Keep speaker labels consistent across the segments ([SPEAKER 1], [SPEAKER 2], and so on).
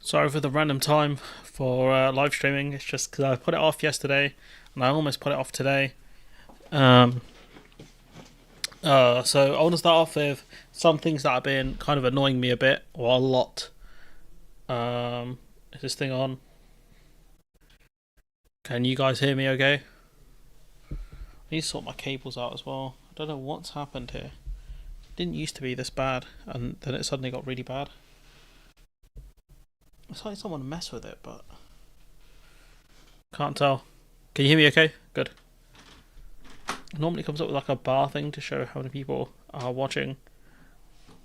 [SPEAKER 1] Sorry for the random time for live streaming. It's just because I put it off yesterday and I almost put it off today. Um, so I want to start off with some things that have been kind of annoying me a bit or a lot. Is this thing on? Can you guys hear me okay? I need to sort my cables out as well. I don't know what's happened here. It didn't used to be this bad and then it suddenly got really bad. It's like someone messed with it, but can't tell. Can you hear me okay? Good. It normally comes up with like a bar thing to show how many people are watching.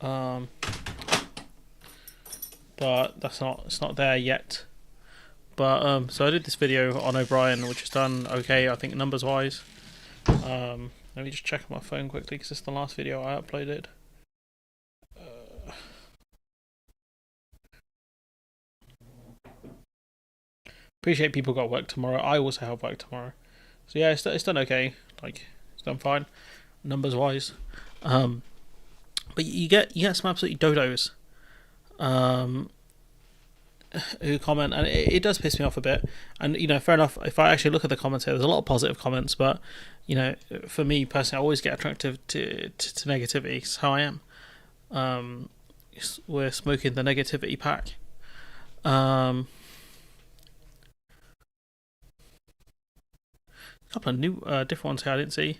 [SPEAKER 1] But it's not there yet. But so I did this video on O'Brien, which has done okay, I think, numbers wise. Let me just check on my phone quickly because it's the last video I uploaded. Appreciate people got work tomorrow. I also have work tomorrow, so yeah, it's done okay. Like, it's done fine, numbers wise. But you get some absolutely dodos, who comment, and it does piss me off a bit. And fair enough. If I actually look at the comments here, there's a lot of positive comments, but for me personally, I always get attracted to negativity. It's how I am. We're smoking the negativity pack. A couple of new different ones here I didn't see.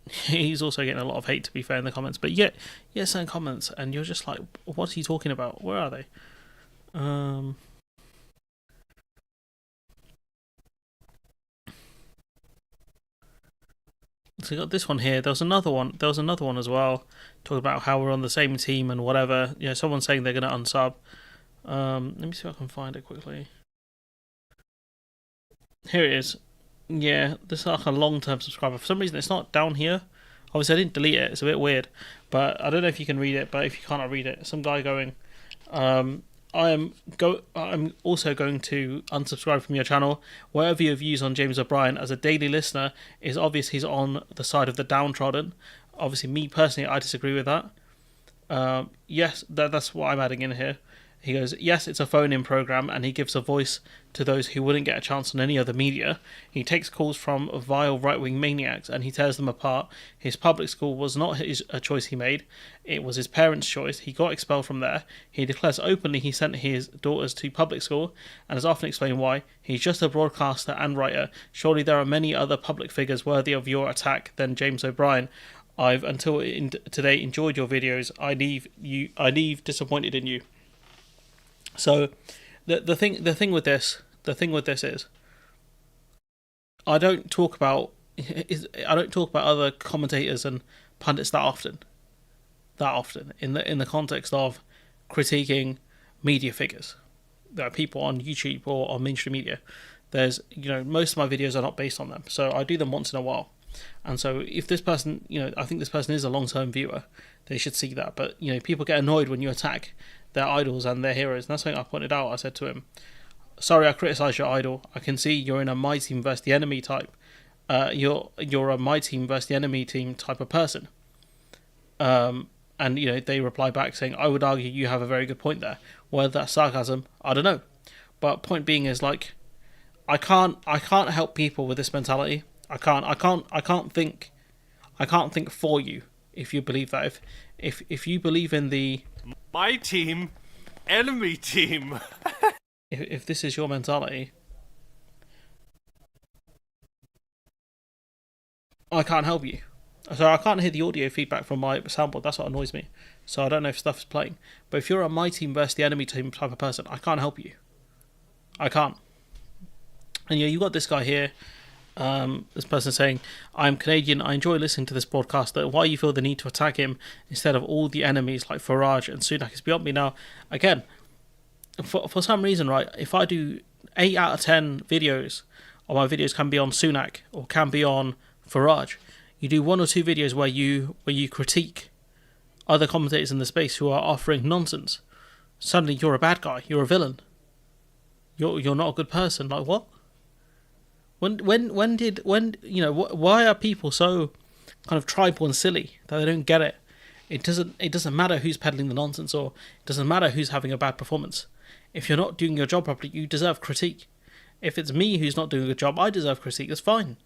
[SPEAKER 1] He's also getting a lot of hate, to be fair, in the comments. But yeah, certain comments, and you're just like, what's he talking about? Where are they? So you got this one here. There was another one. There was another one as well, talking about how we're on the same team and whatever. Someone's saying they're going to unsub. Let me see if I can find it quickly. Here it is. Yeah, this is like a long-term subscriber. For some reason, it's not down here. Obviously, I didn't delete it. It's a bit weird, but I don't know if you can read it. But if you can't read it, some guy going, I'm also going to unsubscribe from your channel. Whatever your views on James O'Brien as a daily listener is obvious. He's on the side of the downtrodden. Obviously, me personally, I disagree with that. Yes, that's what I'm adding in here. He goes, yes, it's a phone-in program, and he gives a voice to those who wouldn't get a chance on any other media. He takes calls from vile right-wing maniacs, and he tears them apart. His public school was not a choice he made. It was his parents' choice. He got expelled from there. He declares openly he sent his daughters to public school, and has often explained why. He's just a broadcaster and writer. Surely there are many other public figures worthy of your attack than James O'Brien. I've, until today, enjoyed your videos. I leave disappointed in you. So, the thing with this is, I don't talk about other commentators and pundits that often in the context of critiquing media figures. There are people on YouTube or on mainstream media. There's most of my videos are not based on them, so I do them once in a while. And so if this person, I think this person is a long-term viewer, they should see that. But people get annoyed when you attack their idols and their heroes, and that's something I pointed out. I said to him, sorry I criticised your idol. I can see you're in a my team versus the enemy type. You're a my team versus the enemy team type of person. And they reply back saying, I would argue you have a very good point there. Whether that's sarcasm, I don't know. But point being is, like, I can't help people with this mentality. I can't think for you if you believe that. If you believe in the
[SPEAKER 2] my team, enemy team.
[SPEAKER 1] if this is your mentality, I can't help you. So I can't hear the audio feedback from my soundboard. That's what annoys me. So I don't know if stuff is playing. But if you're a my team versus the enemy team type of person, I can't help you. I can't. And you got this guy here. This person saying, I'm Canadian, I enjoy listening to this broadcast, that why you feel the need to attack him instead of all the enemies like Farage and Sunak is beyond me. Now, again, for some reason, right, if I do 8 out of 10 videos, or my videos can be on Sunak or can be on Farage, you do 1 or 2 videos where you critique other commentators in the space who are offering nonsense, suddenly you're a bad guy, you're a villain, you're not a good person. Like, what? Why are people so kind of tribal and silly that they don't get it? It doesn't matter who's peddling the nonsense, or it doesn't matter who's having a bad performance. If you're not doing your job properly, you deserve critique. If it's me who's not doing a good job, I deserve critique. That's fine.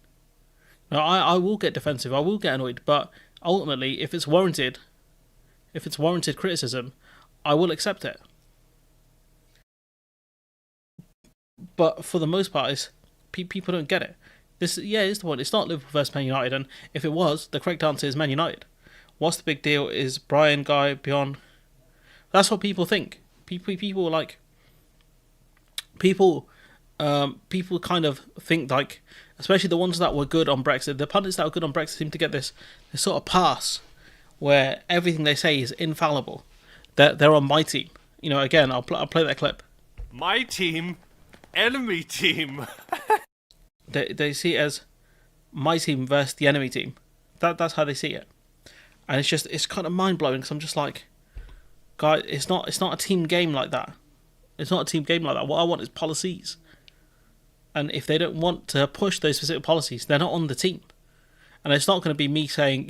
[SPEAKER 1] Now, I will get defensive, I will get annoyed, but ultimately, if it's warranted criticism, I will accept it. But for the most part, people don't get it. This, yeah, is the point. It's not Liverpool versus Man United, and if it was, the correct answer is Man United. What's the big deal? Is Brian guy beyond? That's what people think. People like people. People kind of think like, especially the ones that were good on Brexit. The pundits that were good on Brexit seem to get this sort of pass where everything they say is infallible. They're on my team. Again, I'll play that clip.
[SPEAKER 2] My team, enemy team.
[SPEAKER 1] They see it as my team versus the enemy team. That's how they see it, and it's kind of mind blowing because I'm just like, guys, it's not a team game like that. It's not a team game like that. What I want is policies, and if they don't want to push those specific policies, they're not on the team. And it's not going to be me saying,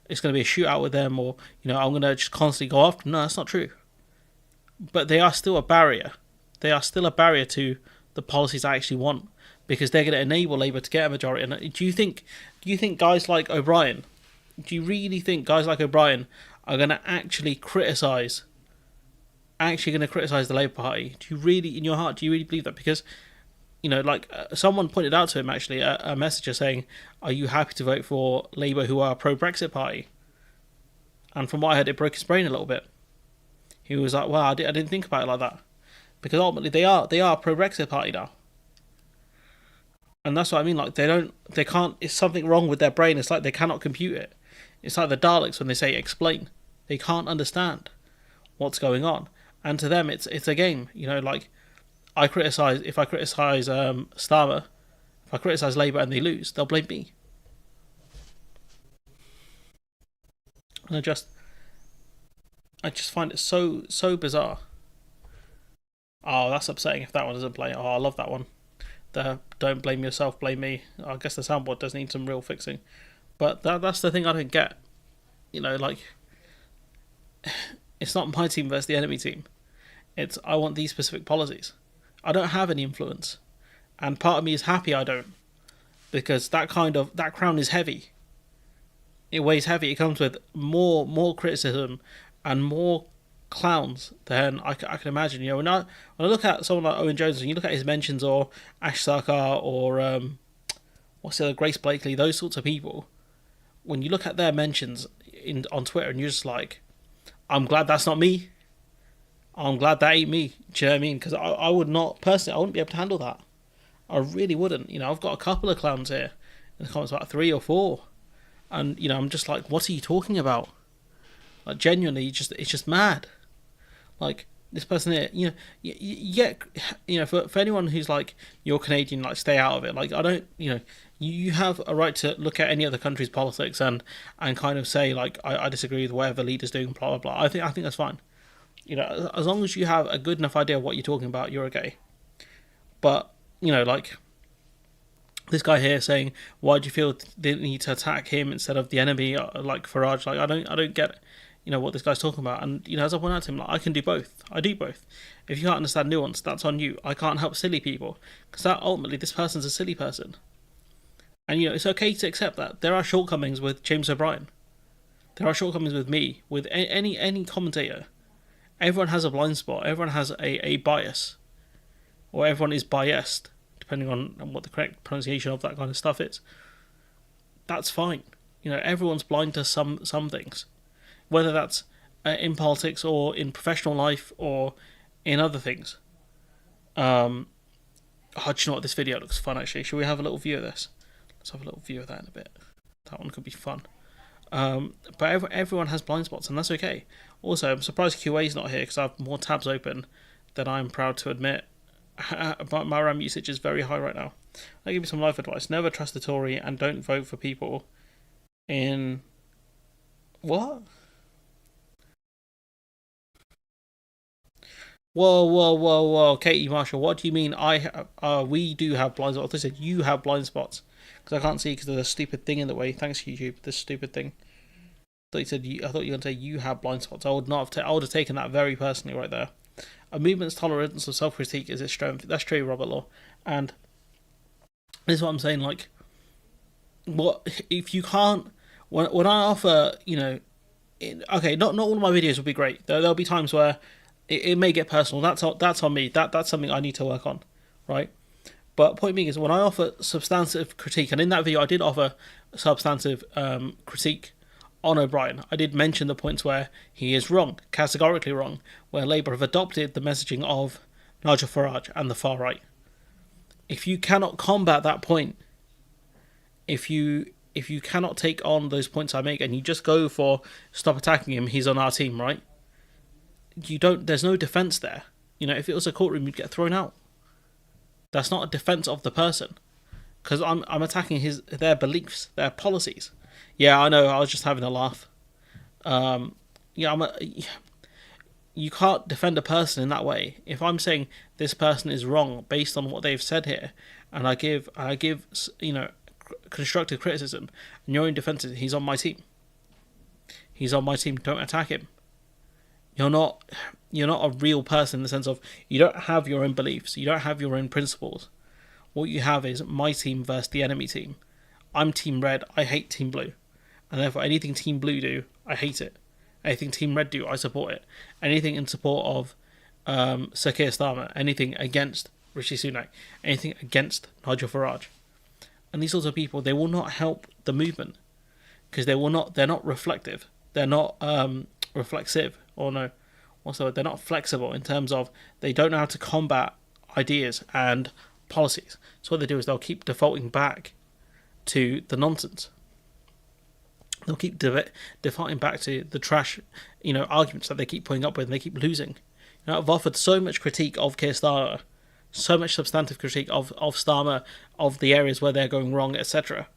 [SPEAKER 1] it's going to be a shootout with them, or I'm going to just constantly go after them. No, that's not true. But they are still a barrier. They are still a barrier to the policies I actually want, because they're going to enable Labour to get a majority. And do you think guys like O'Brien? Do you really think guys like O'Brien are going to actually criticise? Actually, going to criticise the Labour Party? Do you really, in your heart, do you really believe that? Because someone pointed out to him actually a messenger saying, "Are you happy to vote for Labour, who are a pro-Brexit party?" And from what I heard, it broke his brain a little bit. He was like, "Well, I didn't think about it like that," because ultimately they are a pro-Brexit party now. And that's what I mean. Like they can't. It's something wrong with their brain. It's like they cannot compute it. It's like the Daleks when they say explain. They can't understand what's going on. And to them, it's a game. Like if I criticise Starmer, if I criticise Labour and they lose, they'll blame me. And I just find it so bizarre. Oh, that's upsetting if that one doesn't play. Oh, I love that one. The don't blame yourself, blame me. I guess the soundboard does need some real fixing. But that's the thing I don't get. Like, it's not my team versus the enemy team. It's, I want these specific policies. I don't have any influence. And part of me is happy I don't. Because that crown is heavy. It weighs heavy. It comes with more criticism and more clowns than I can imagine. When I look at someone like Owen Jones, and you look at his mentions, or Ash Sarkar, or what's the other, Grace Blakely, those sorts of people, when you look at their mentions on Twitter, and you're just like, I'm glad that's not me. I'm glad that ain't me. Do you know what I mean? Because I would not, personally, I wouldn't be able to handle that. I really wouldn't. I've got a couple of clowns here in the comments, about 3 or 4, and I'm just like, what are you talking about? Like, genuinely, it's just mad. Like, this person here, you get, for anyone who's like, you're Canadian, like, stay out of it. Like, I don't, you have a right to look at any other country's politics and kind of say, like, I disagree with whatever leader's doing, blah blah blah. I think that's fine. As long as you have a good enough idea of what you're talking about, you're okay. But like, this guy here saying, why do you feel they need to attack him instead of the enemy, like Farage? Like, I don't get what this guy's talking about. And as I point out to him, like, I can do both. I do both. If you can't understand nuance, that's on you. I can't help silly people, because ultimately this person's a silly person. And it's okay to accept that there are shortcomings with James O'Brien. There are shortcomings with me, with any commentator. Everyone has a blind spot. Everyone has a bias, or everyone is biased, depending on what the correct pronunciation of that kind of stuff is. That's fine. Everyone's blind to some things, whether that's in politics or in professional life or in other things. Do you know what? This video looks fun, actually. Should we have a little view of this? Let's have a little view of that in a bit. That one could be fun. But everyone has blind spots, and that's okay. Also, I'm surprised QA's not here, because I have more tabs open than I'm proud to admit. My RAM usage is very high right now. I'll give you some life advice. Never trust a Tory, and don't vote for people in... What? Whoa, Katie Marshall, what do you mean we do have blind spots? I said you have blind spots, because I can't see, because there's a stupid thing in the way. Thanks, YouTube, this stupid thing. I thought you were going to say you have blind spots. I would not have. I would have taken that very personally right there. A movement's tolerance of self-critique is its strength. That's true, Robert Law. And this is what I'm saying. Like, what if you can't? When I offer, okay, not all of my videos will be great. There'll be times where it may get personal. That's on me. That's something I need to work on, right? But point being is when I offer substantive critique, and in that video I did offer substantive critique on O'Brien. I did mention the points where he is wrong, categorically wrong, where Labour have adopted the messaging of Nigel Farage and the far right. If you cannot combat that point, if you cannot take on those points I make and you just go for stop attacking him, he's on our team, right? There's no defence there. If it was a courtroom, you'd get thrown out. That's not a defence of the person, because I'm attacking their beliefs, their policies. Yeah, I know. I was just having a laugh. You can't defend a person in that way. If I'm saying this person is wrong based on what they've said here, and I give constructive criticism, and your own defence is he's on my team. He's on my team. Don't attack him. You're not a real person in the sense of you don't have your own beliefs. You don't have your own principles. What you have is my team versus the enemy team. I'm Team Red. I hate Team Blue. And therefore anything Team Blue do, I hate it. Anything Team Red do, I support it. Anything in support of Sir Keir Starmer. Anything against Rishi Sunak. Anything against Nigel Farage. And these sorts of people, they will not help the movement. Because they're not reflective. They're not reflexive. Or no, what's the word? They're not flexible in terms of they don't know how to combat ideas and policies. So what they do is they'll keep defaulting back to the nonsense. They'll keep defaulting back to the trash, arguments that they keep putting up with, and they keep losing. I've offered so much critique of Keir Starmer, so much substantive critique of Starmer, of the areas where they're going wrong, etc.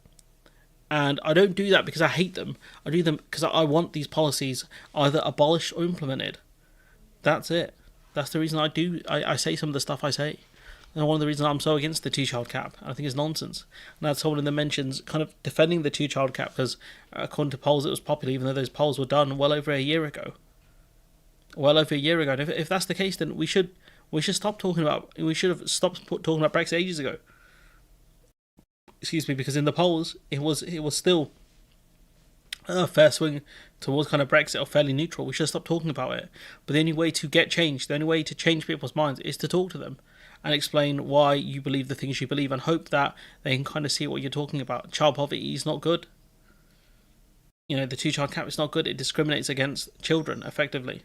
[SPEAKER 1] And I don't do that because I hate them. I do them because I want these policies either abolished or implemented. That's it. That's the reason I say some of the stuff I say. And one of the reasons I'm so against the two-child cap, I think it's nonsense. And I had someone in the mentions kind of defending the two-child cap because according to polls it was popular, even though those polls were done well over a year ago. And if that's the case, then we should stop talking about. We should have stopped talking about Brexit ages ago. Excuse me, because in the polls it was still a fair swing towards kind of Brexit or fairly neutral. We should stop talking about it. But the only way to get change, the only way to change people's minds is to talk to them and explain why you believe the things you believe and hope that they can kind of see what you're talking about. Child poverty is not good. The two-child cap is not good. It discriminates against children effectively.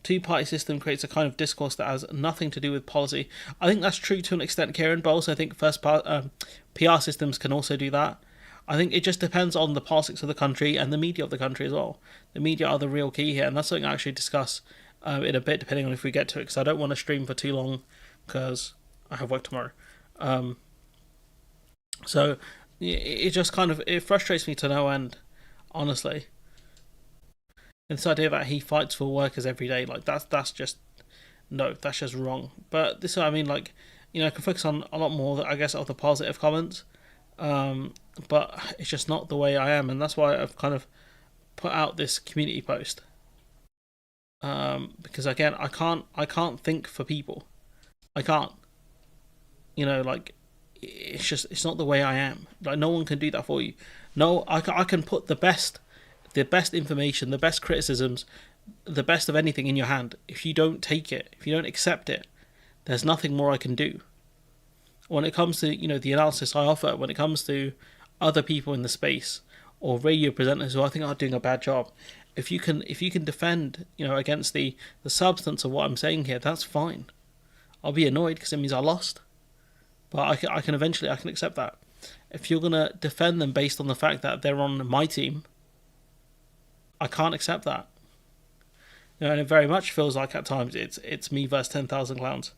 [SPEAKER 1] Two-party system creates a kind of discourse that has nothing to do with policy. I think that's true to an extent, Kieran, but also I think PR systems can also do that. I think it just depends on the politics of the country and the media of the country as well. The media are the real key here, and that's something I actually discuss in a bit, depending on if we get to it, because I don't want to stream for too long, because I have work tomorrow. So it just kind of, it frustrates me to no end, honestly. And this idea that he fights for workers every day, like that's just wrong. But this, I mean, I can focus on a lot more, I guess, of the positive comments. But it's just not the way I am, and that's why I've kind of put out this community post. Because again, I can't think for people. I can't. It's not the way I am. Like, no one can do that for you. No, I can put the best information, the best criticisms, the best of anything in your hand. If you don't take it, if you don't accept it, there's nothing more I can do. When it comes to, the analysis I offer, when it comes to other people in the space or radio presenters who I think are doing a bad job, if you can defend, against the substance of what I'm saying here, that's fine. I'll be annoyed because it means I lost, but I can eventually accept that. If you're gonna defend them based on the fact that they're on my team, I can't accept that. And it very much feels like at times it's me versus 10,000 clowns.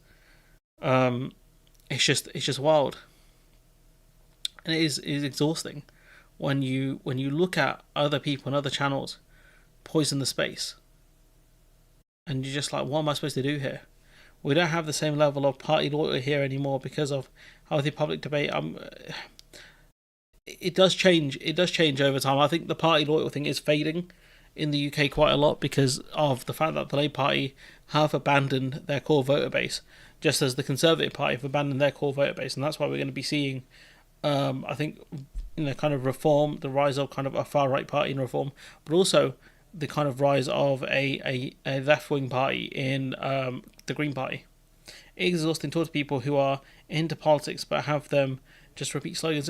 [SPEAKER 1] It's just wild, and it is exhausting when you look at other people and other channels poison the space, and you're just like, what am I supposed to do here? We don't have the same level of party loyalty here anymore because of healthy public debate. it does change. It does change over time. I think the party loyal thing is fading in the UK quite a lot because of the fact that the Labour Party have abandoned their core voter base, just as the Conservative Party have abandoned their core voter base, and that's why we're going to be seeing, I think, kind of reform, the rise of kind of a far right party in reform, but also the kind of rise of a left wing party in the Green Party. It's exhausting to people who are into politics but have them just repeat slogans.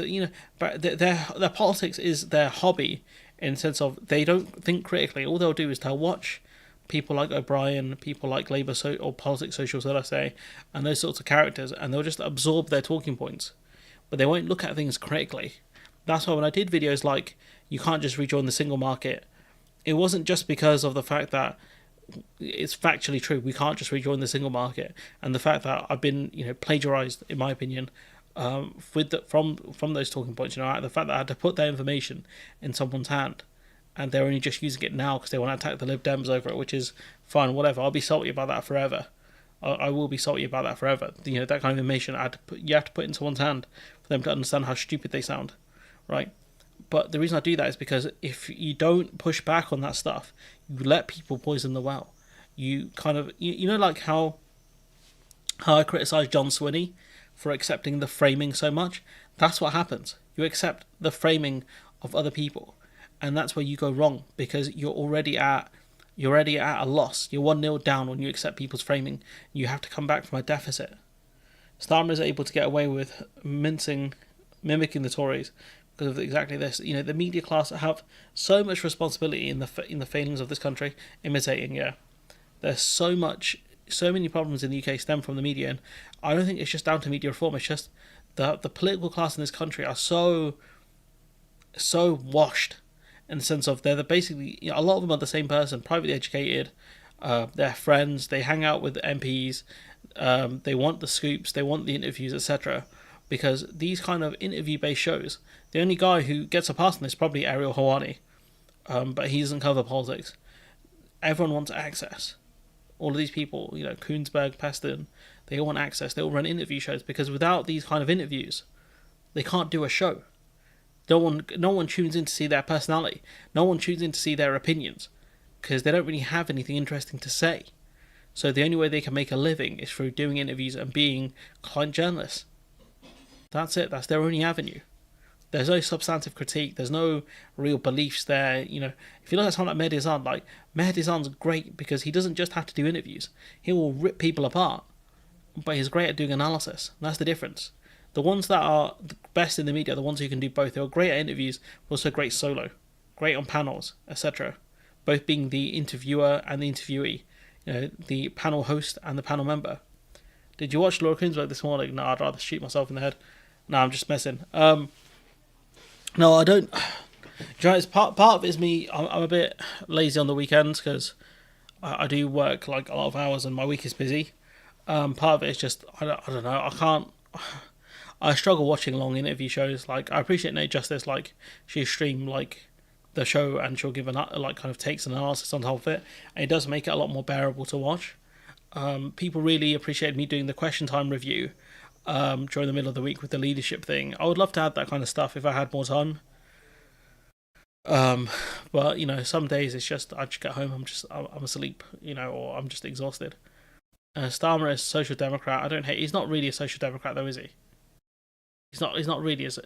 [SPEAKER 1] But their politics is their hobby in the sense of they don't think critically. All they'll do is they'll watch people like O'Brien, people like Labour or politics socials, that I say, and those sorts of characters, and they'll just absorb their talking points, but they won't look at things critically. That's why when I did videos like you can't just rejoin the single market, it wasn't just because of the fact that it's factually true. We can't just rejoin the single market, and the fact that I've been, plagiarized, in my opinion, from those talking points. The fact that I had to put that information in someone's hand, and they're only just using it now because they want to attack the Lib Dems over it, which is fine, whatever. I'll be salty about that forever. I will be salty about that forever. That kind of information you have to put in someone's hand for them to understand how stupid they sound, right? But the reason I do that is because if you don't push back on that stuff, you let people poison the well. You kind of, like how I criticise John Swinney for accepting the framing so much. That's what happens. You accept the framing of other people, and that's where you go wrong because you're already at a loss. You're 1-0 down when you accept people's framing. You have to come back from a deficit. Starmer is able to get away with mimicking the Tories because of exactly this. The media class have so much responsibility in the failings of this country. Imitating, yeah. There's so many problems in the UK stem from the media, and I don't think it's just down to media reform. It's just the political class in this country are so washed in the sense of they're basically, a lot of them are the same person, privately educated, they're friends, they hang out with MPs, they want the scoops, they want the interviews, etc. Because these kind of interview-based shows, the only guy who gets a pass on this is probably Ariel Hawani, but he doesn't cover politics. Everyone wants access. All of these people, Koonsberg, Peston, they all want access. They all run interview shows because without these kind of interviews, they can't do a show. No one tunes in to see their personality. No one tunes in to see their opinions because they don't really have anything interesting to say. So the only way they can make a living is through doing interviews and being client journalists. That's it. That's their only avenue. There's no substantive critique. There's no real beliefs there. If you look at someone like Mehdi Hasan, Mehdi Hasan's great because he doesn't just have to do interviews. He will rip people apart, but he's great at doing analysis. And that's the difference. The ones that are the best in the media are the ones who can do both. They're great at interviews, but also great solo, great on panels, etc. Both being the interviewer and the interviewee, the panel host and the panel member. Did you watch Laura Koonsberg this morning? No, I'd rather shoot myself in the head. No, I'm just messing. No, I don't. It's part of it is me. I'm a bit lazy on the weekends because I do work like a lot of hours and my week is busy. Part of it is just I don't know. I can't. I struggle watching long interview shows. I appreciate Nate Justice. She stream the show and she'll give kind of takes and analysis on top of it, and it does make it a lot more bearable to watch. People really appreciate me doing the question time review during the middle of the week with the leadership thing. I would love to have that kind of stuff if I had more time. But some days it's just I just get home, I'm asleep, or I'm just exhausted. Starmer is social democrat. I don't hate. He's not really a social democrat though, is he? He's not really as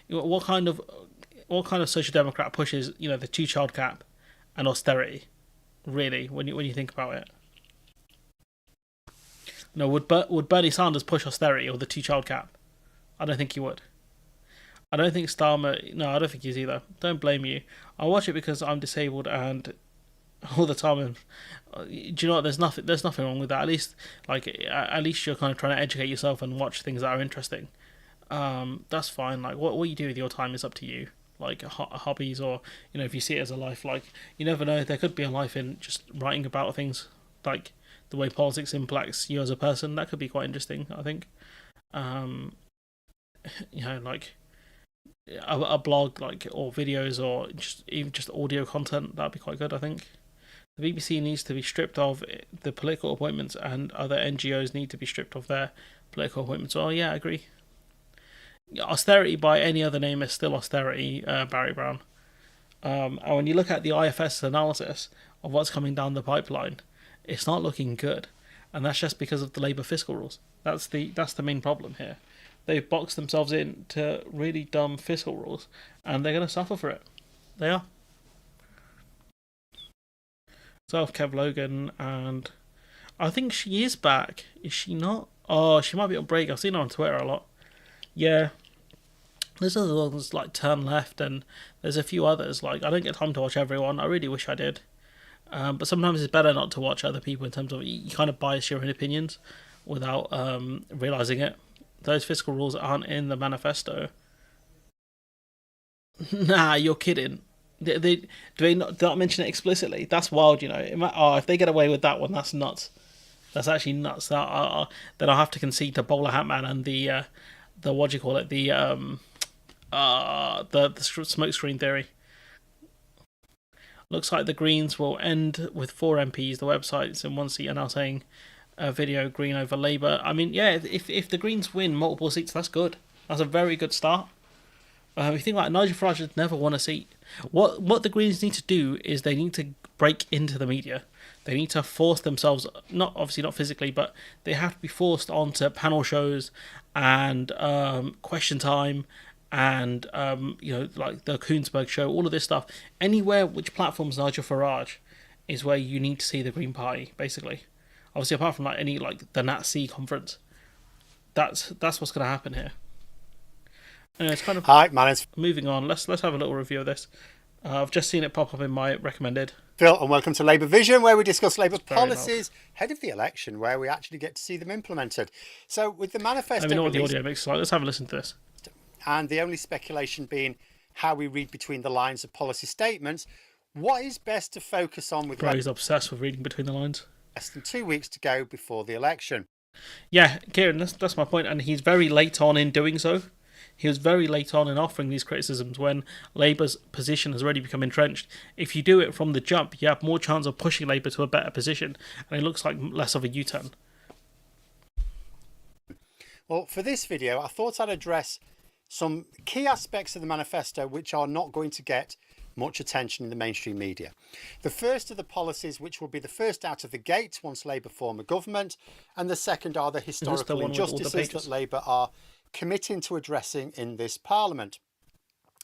[SPEAKER 1] what kind of social democrat pushes the 2-child cap and austerity, really, when you think about it. No, would Bernie Sanders push austerity or the 2-child cap? I don't think he would. I don't think Starmer. No, I don't think he's either. Don't blame you. I watch it because I'm disabled and all the time. And do you know what? There's nothing wrong with that. At least you're kind of trying to educate yourself and watch things that are interesting. That's fine. What you do with your time is up to you. Hobbies or if you see it as a life. You never know. There could be a life in just writing about things like the way politics impacts you as a person. That could be quite interesting, I think. A blog or videos or even just audio content, that'd be quite good, I think. The BBC needs to be stripped of the political appointments and other NGOs need to be stripped of their political appointments. Oh yeah, I agree. austerity by any other name is still austerity, Barry Brown. And when you look at the IFS analysis of what's coming down the pipeline, it's not looking good, and that's just because of the Labour fiscal rules. That's the main problem here. They've boxed themselves into really dumb fiscal rules, and they're going to suffer for it. They are. So Kev Logan, and I think she is back. Is she not? Oh, she might be on break. I've seen her on Twitter a lot. Yeah. There's other ones like Turn Left, and there's a few others. Like, I don't get time to watch everyone. I really wish I did. But sometimes it's better not to watch other people in terms of you kind of bias your own opinions without realising it. Those fiscal rules aren't in the manifesto. Nah, you're kidding. Do they not mention it explicitly? That's wild, you know. If they get away with that one, that's nuts. That's actually nuts. Then I'll have to concede to Bowler Hatman and the what do you call it? The smoke screen theory. Looks like the Greens will end with 4 MPs. The websites in 1 seat are now saying video Green over Labour. I mean, yeah, if the Greens win multiple seats, that's good. That's a very good start. If you think like Nigel Farage has never won a seat. What the Greens need to do is they need to break into the media. They need to force themselves, obviously not physically, but they have to be forced onto panel shows and question time and like the Koonsberg show, all of this stuff. Anywhere which platforms Nigel Farage is where you need to see the Green Party, basically. Obviously, apart from the NatC conference, that's what's going to happen here. And it's kind of
[SPEAKER 3] hi, man. It's
[SPEAKER 1] moving on. Let's have a little review of this. I've just seen it pop up in my recommended.
[SPEAKER 3] Phil, and welcome to Labour Vision, where we discuss Labour policies ahead of the election, where we actually get to see them implemented. So, with the manifesto,
[SPEAKER 1] Let me know what the audio mix is like. Let's have a listen to this.
[SPEAKER 3] And the only speculation being how we read between the lines of policy statements. What is best to focus on with?
[SPEAKER 1] Bro, he's obsessed with reading between the lines.
[SPEAKER 3] Less than 2 weeks to go before the election.
[SPEAKER 1] Yeah, Kieran, that's my point, and he's very late on in doing so. He was very late on in offering these criticisms when Labour's position has already become entrenched. If you do it from the jump, you have more chance of pushing Labour to a better position, and it looks like less of a U-turn.
[SPEAKER 3] Well, for this video, I thought I'd address some key aspects of the manifesto which are not going to get much attention in the mainstream media. The first are the policies which will be the first out of the gate once Labour form a government, and the second are the historical injustices that Labour are committing to addressing in this parliament.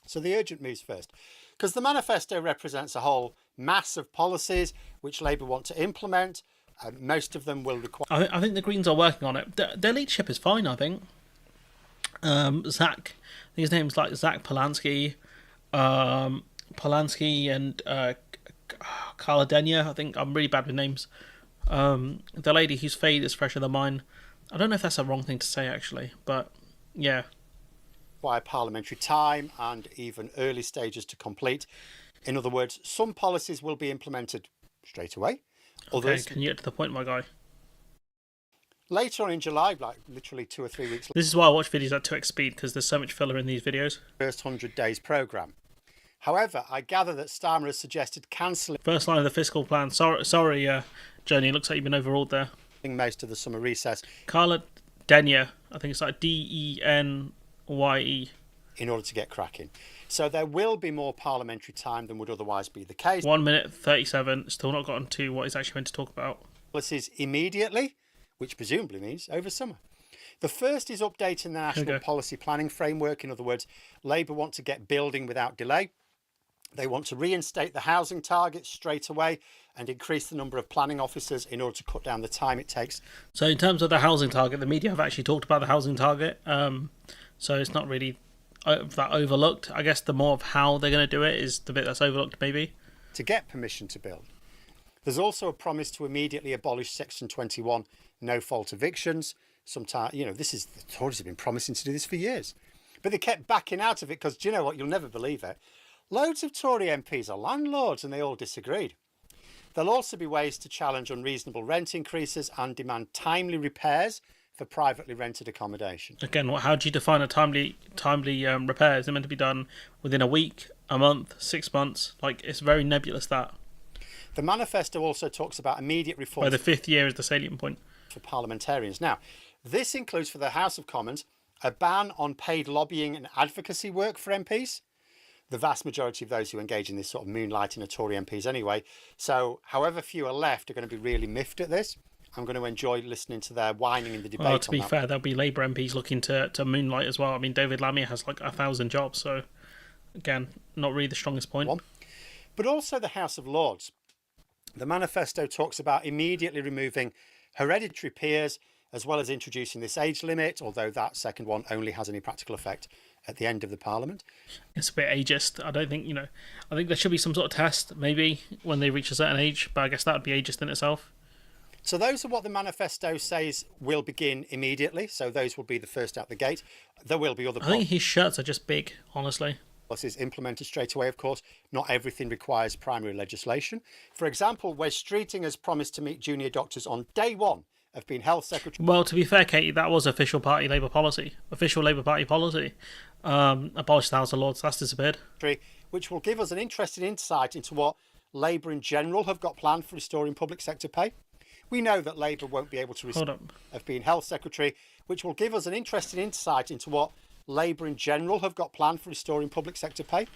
[SPEAKER 3] So the urgent moves first, because the manifesto represents a whole mass of policies which Labour want to implement, and most of them will require...
[SPEAKER 1] I think the Greens are working on it. Their leadership is fine, I think. Zach, I think his name's like Zach Polanski, and Carla Denyer. I think I'm really bad with names. The lady whose fade is fresher than mine. I don't know if that's a wrong thing to say, actually, but yeah.
[SPEAKER 3] Require parliamentary time and even early stages to complete. In other words, some policies will be implemented straight away.
[SPEAKER 1] Others, okay, can you get to the point, my guy?
[SPEAKER 3] Later on in July, like literally 2 or 3 weeks.
[SPEAKER 1] This is why I watch videos at 2x speed, because there's so much filler in these videos.
[SPEAKER 3] First 100 days programme. However, I gather that Starmer has suggested cancelling...
[SPEAKER 1] First line of the fiscal plan. Sorry, Joni, looks like you've been overruled there.
[SPEAKER 3] ...most of the summer recess.
[SPEAKER 1] Carla Denyer, I think it's like Denye.
[SPEAKER 3] In order to get cracking. So there will be more parliamentary time than would otherwise be the case.
[SPEAKER 1] 1 minute 37, still not gotten to what he's actually meant to talk about.
[SPEAKER 3] Policies immediately, which presumably means over summer. The first is updating the National Policy Planning Framework. In other words, Labour want to get building without delay. They want to reinstate the housing targets straight away and increase the number of planning officers in order to cut down the time it takes.
[SPEAKER 1] So in terms of the housing target, the media have actually talked about the housing target. So it's not really that overlooked. I guess the more of how they're going to do it is the bit that's overlooked, maybe.
[SPEAKER 3] To get permission to build. There's also a promise to immediately abolish Section 21 no-fault evictions. Sometimes, the Tories have been promising to do this for years. But they kept backing out of it because, do you know what? You'll never believe it. Loads of Tory MPs are landlords and they all disagreed. There'll also be ways to challenge unreasonable rent increases and demand timely repairs for privately rented accommodation.
[SPEAKER 1] Again, how do you define a timely repair? Is it meant to be done within a week, a month, 6 months? Like, it's very nebulous, that.
[SPEAKER 3] The manifesto also talks about immediate reform.
[SPEAKER 1] By the 5th year is the salient point.
[SPEAKER 3] For parliamentarians. Now, this includes for the House of Commons a ban on paid lobbying and advocacy work for MPs. The vast majority of those who engage in this sort of moonlighting are Tory MPs anyway. So however few are left are going to be really miffed at this. I'm going to enjoy listening to their whining in the debate.
[SPEAKER 1] Well, to be fair, there'll be Labour MPs looking to moonlight as well. I mean, David Lammy has like 1,000 jobs, so again, not really the strongest point.
[SPEAKER 3] But also the House of Lords. The manifesto talks about immediately removing hereditary peers, as well as introducing this age limit, although that second one only has any practical effect at the end of the Parliament.
[SPEAKER 1] It's a bit ageist. I don't think, I think there should be some sort of test, maybe, when they reach a certain age, but I guess that would be ageist in itself.
[SPEAKER 3] So those are what the manifesto says will begin immediately. So those will be the first out the gate. There will be other
[SPEAKER 1] I think his shirts are just big, honestly.
[SPEAKER 3] policies implemented straight away, of course. Not everything requires primary legislation. For example, Wes Streeting has promised to meet junior doctors on day one of being health secretary.
[SPEAKER 1] Well, to be fair, Katie, that was official Labour Party policy. Abolish the House of Lords, that's disappeared.
[SPEAKER 3] Which will give us an interesting insight into what Labour in general have got planned for restoring public sector pay. We know that Labour won't be able to restore of being health secretary, which will give us an interesting insight into what Labour in general have got planned for restoring public sector pay.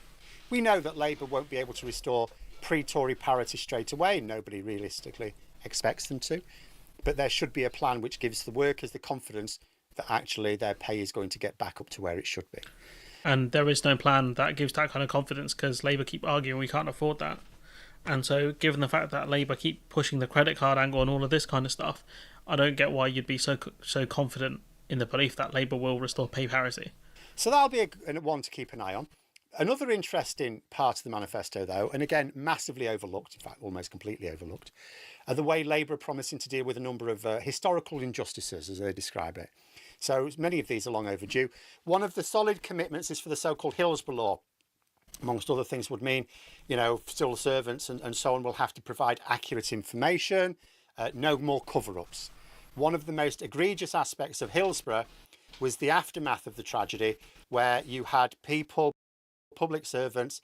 [SPEAKER 3] We know that Labour won't be able to restore pre-Tory parity straight away. Nobody realistically expects them to. But there should be a plan which gives the workers the confidence that actually their pay is going to get back up to where it should be.
[SPEAKER 1] And there is no plan that gives that kind of confidence because Labour keep arguing we can't afford that. And so, given the fact that Labour keep pushing the credit card angle and all of this kind of stuff, I don't get why you'd be so confident in the belief that Labour will restore pay parity.
[SPEAKER 3] So that'll be a one to keep an eye on. Another interesting part of the manifesto, though, and again, massively overlooked, in fact, almost completely overlooked, are the way Labour are promising to deal with a number of historical injustices, as they describe it. So many of these are long overdue. One of the solid commitments is for the so-called Hillsborough Law. Amongst other things would mean, civil servants and so on will have to provide accurate information, no more cover-ups. One of the most egregious aspects of Hillsborough was the aftermath of the tragedy, where you had people, public servants,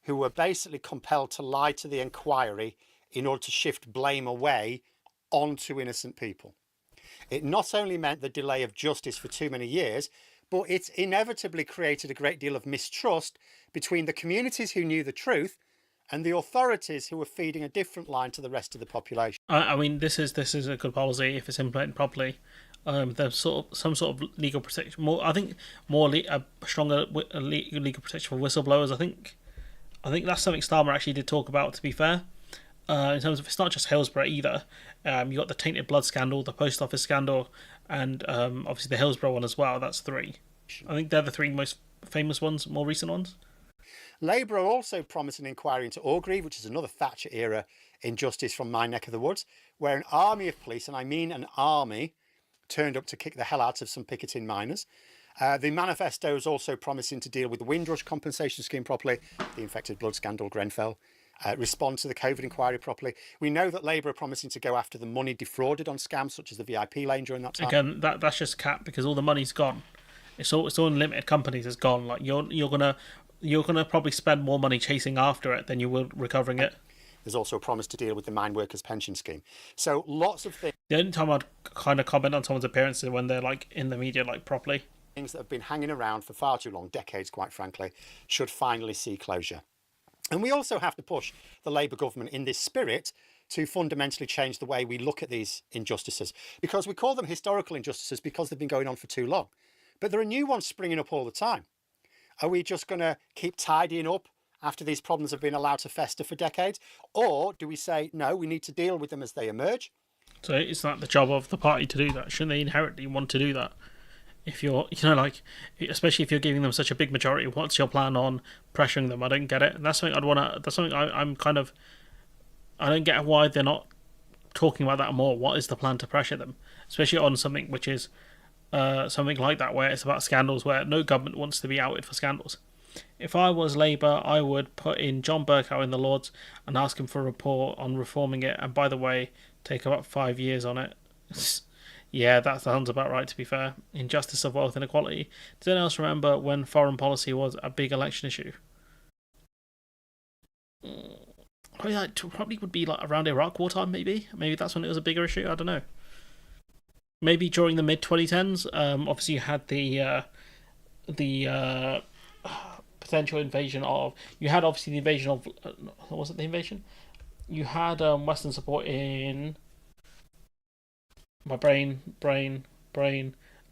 [SPEAKER 3] who were basically compelled to lie to the inquiry in order to shift blame away onto innocent people. It not only meant the delay of justice for too many years, but it inevitably created a great deal of mistrust between the communities who knew the truth and the authorities who were feeding a different line to the rest of the population.
[SPEAKER 1] I mean, this is a good policy if it's implemented properly. There's some sort of legal protection. A stronger legal protection for whistleblowers. I think that's something Starmer actually did talk about. To be fair, in terms of it's not just Hillsborough either. You got the tainted blood scandal, the post office scandal, and obviously the Hillsborough one as well. That's three. I think they're the three most famous ones, more recent ones.
[SPEAKER 3] Labour are also promising an inquiry into Orgreave, which is another Thatcher era injustice from my neck of the woods, where an army of police, and I mean an army, turned up to kick the hell out of some picketing miners. The manifesto is also promising to deal with the Windrush compensation scheme properly, the infected blood scandal, Grenfell, respond to the COVID inquiry properly. We know that Labour are promising to go after the money defrauded on scams such as the VIP lane during that time.
[SPEAKER 1] Again, that's just cap because all the money's gone. It's all in limited companies. It's gone. Like you're gonna probably spend more money chasing after it than you will recovering it.
[SPEAKER 3] There's also a promise to deal with the mine workers pension scheme. So lots of things.
[SPEAKER 1] The only time I'd kind of comment on someone's appearance is when they're like in the media, like properly.
[SPEAKER 3] Things that have been hanging around for far too long, decades, quite frankly, should finally see closure. And we also have to push the Labour government in this spirit to fundamentally change the way we look at these injustices, because we call them historical injustices because they've been going on for too long. But there are new ones springing up all the time. Are we just going to keep tidying up after these problems have been allowed to fester for decades? Or do we say, no, we need to deal with them as they emerge?
[SPEAKER 1] So it's not the job of the party to do that. Shouldn't they inherently want to do that? If you're, especially if you're giving them such a big majority, what's your plan on pressuring them? I don't get it. And that's something I don't get why they're not talking about that more. What is the plan to pressure them? Especially on something which is something like that, where it's about scandals, where no government wants to be outed for scandals. If I was Labour, I would put in John Bercow in the Lords and ask him for a report on reforming it. And by the way, take about 5 years on it. Yeah, that sounds about right, to be fair. Injustice of wealth inequality. Does anyone else remember when foreign policy was a big election issue? Probably would be like around Iraq wartime, maybe. Maybe that's when it was a bigger issue. I don't know. maybe during the mid 2010s. Obviously, you had the potential invasion of. You had obviously the invasion of. Was it the invasion? You had Western support in my brain,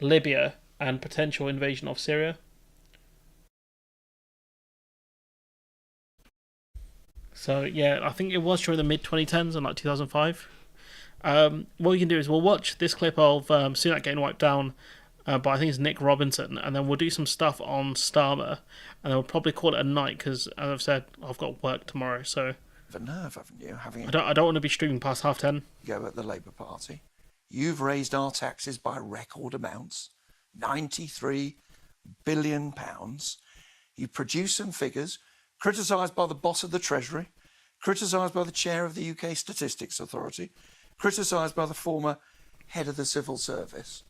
[SPEAKER 1] Libya, and potential invasion of Syria. So yeah, I think it was during the mid 2010s and like 2005. What we can do is we'll watch this clip of Sunak getting wiped down by I think it's Nick Robinson, and then we'll do some stuff on Starmer, and then we'll probably call it a night because, as I've said, I've got work tomorrow, so.
[SPEAKER 4] The nerve, haven't you?
[SPEAKER 1] I don't want to be streaming past 10:30.
[SPEAKER 4] Go at the Labour Party. You've raised our taxes by record amounts, £93 billion. You produce some figures, criticised by the boss of the Treasury, criticised by the chair of the UK Statistics Authority, criticised by the former head of the civil service.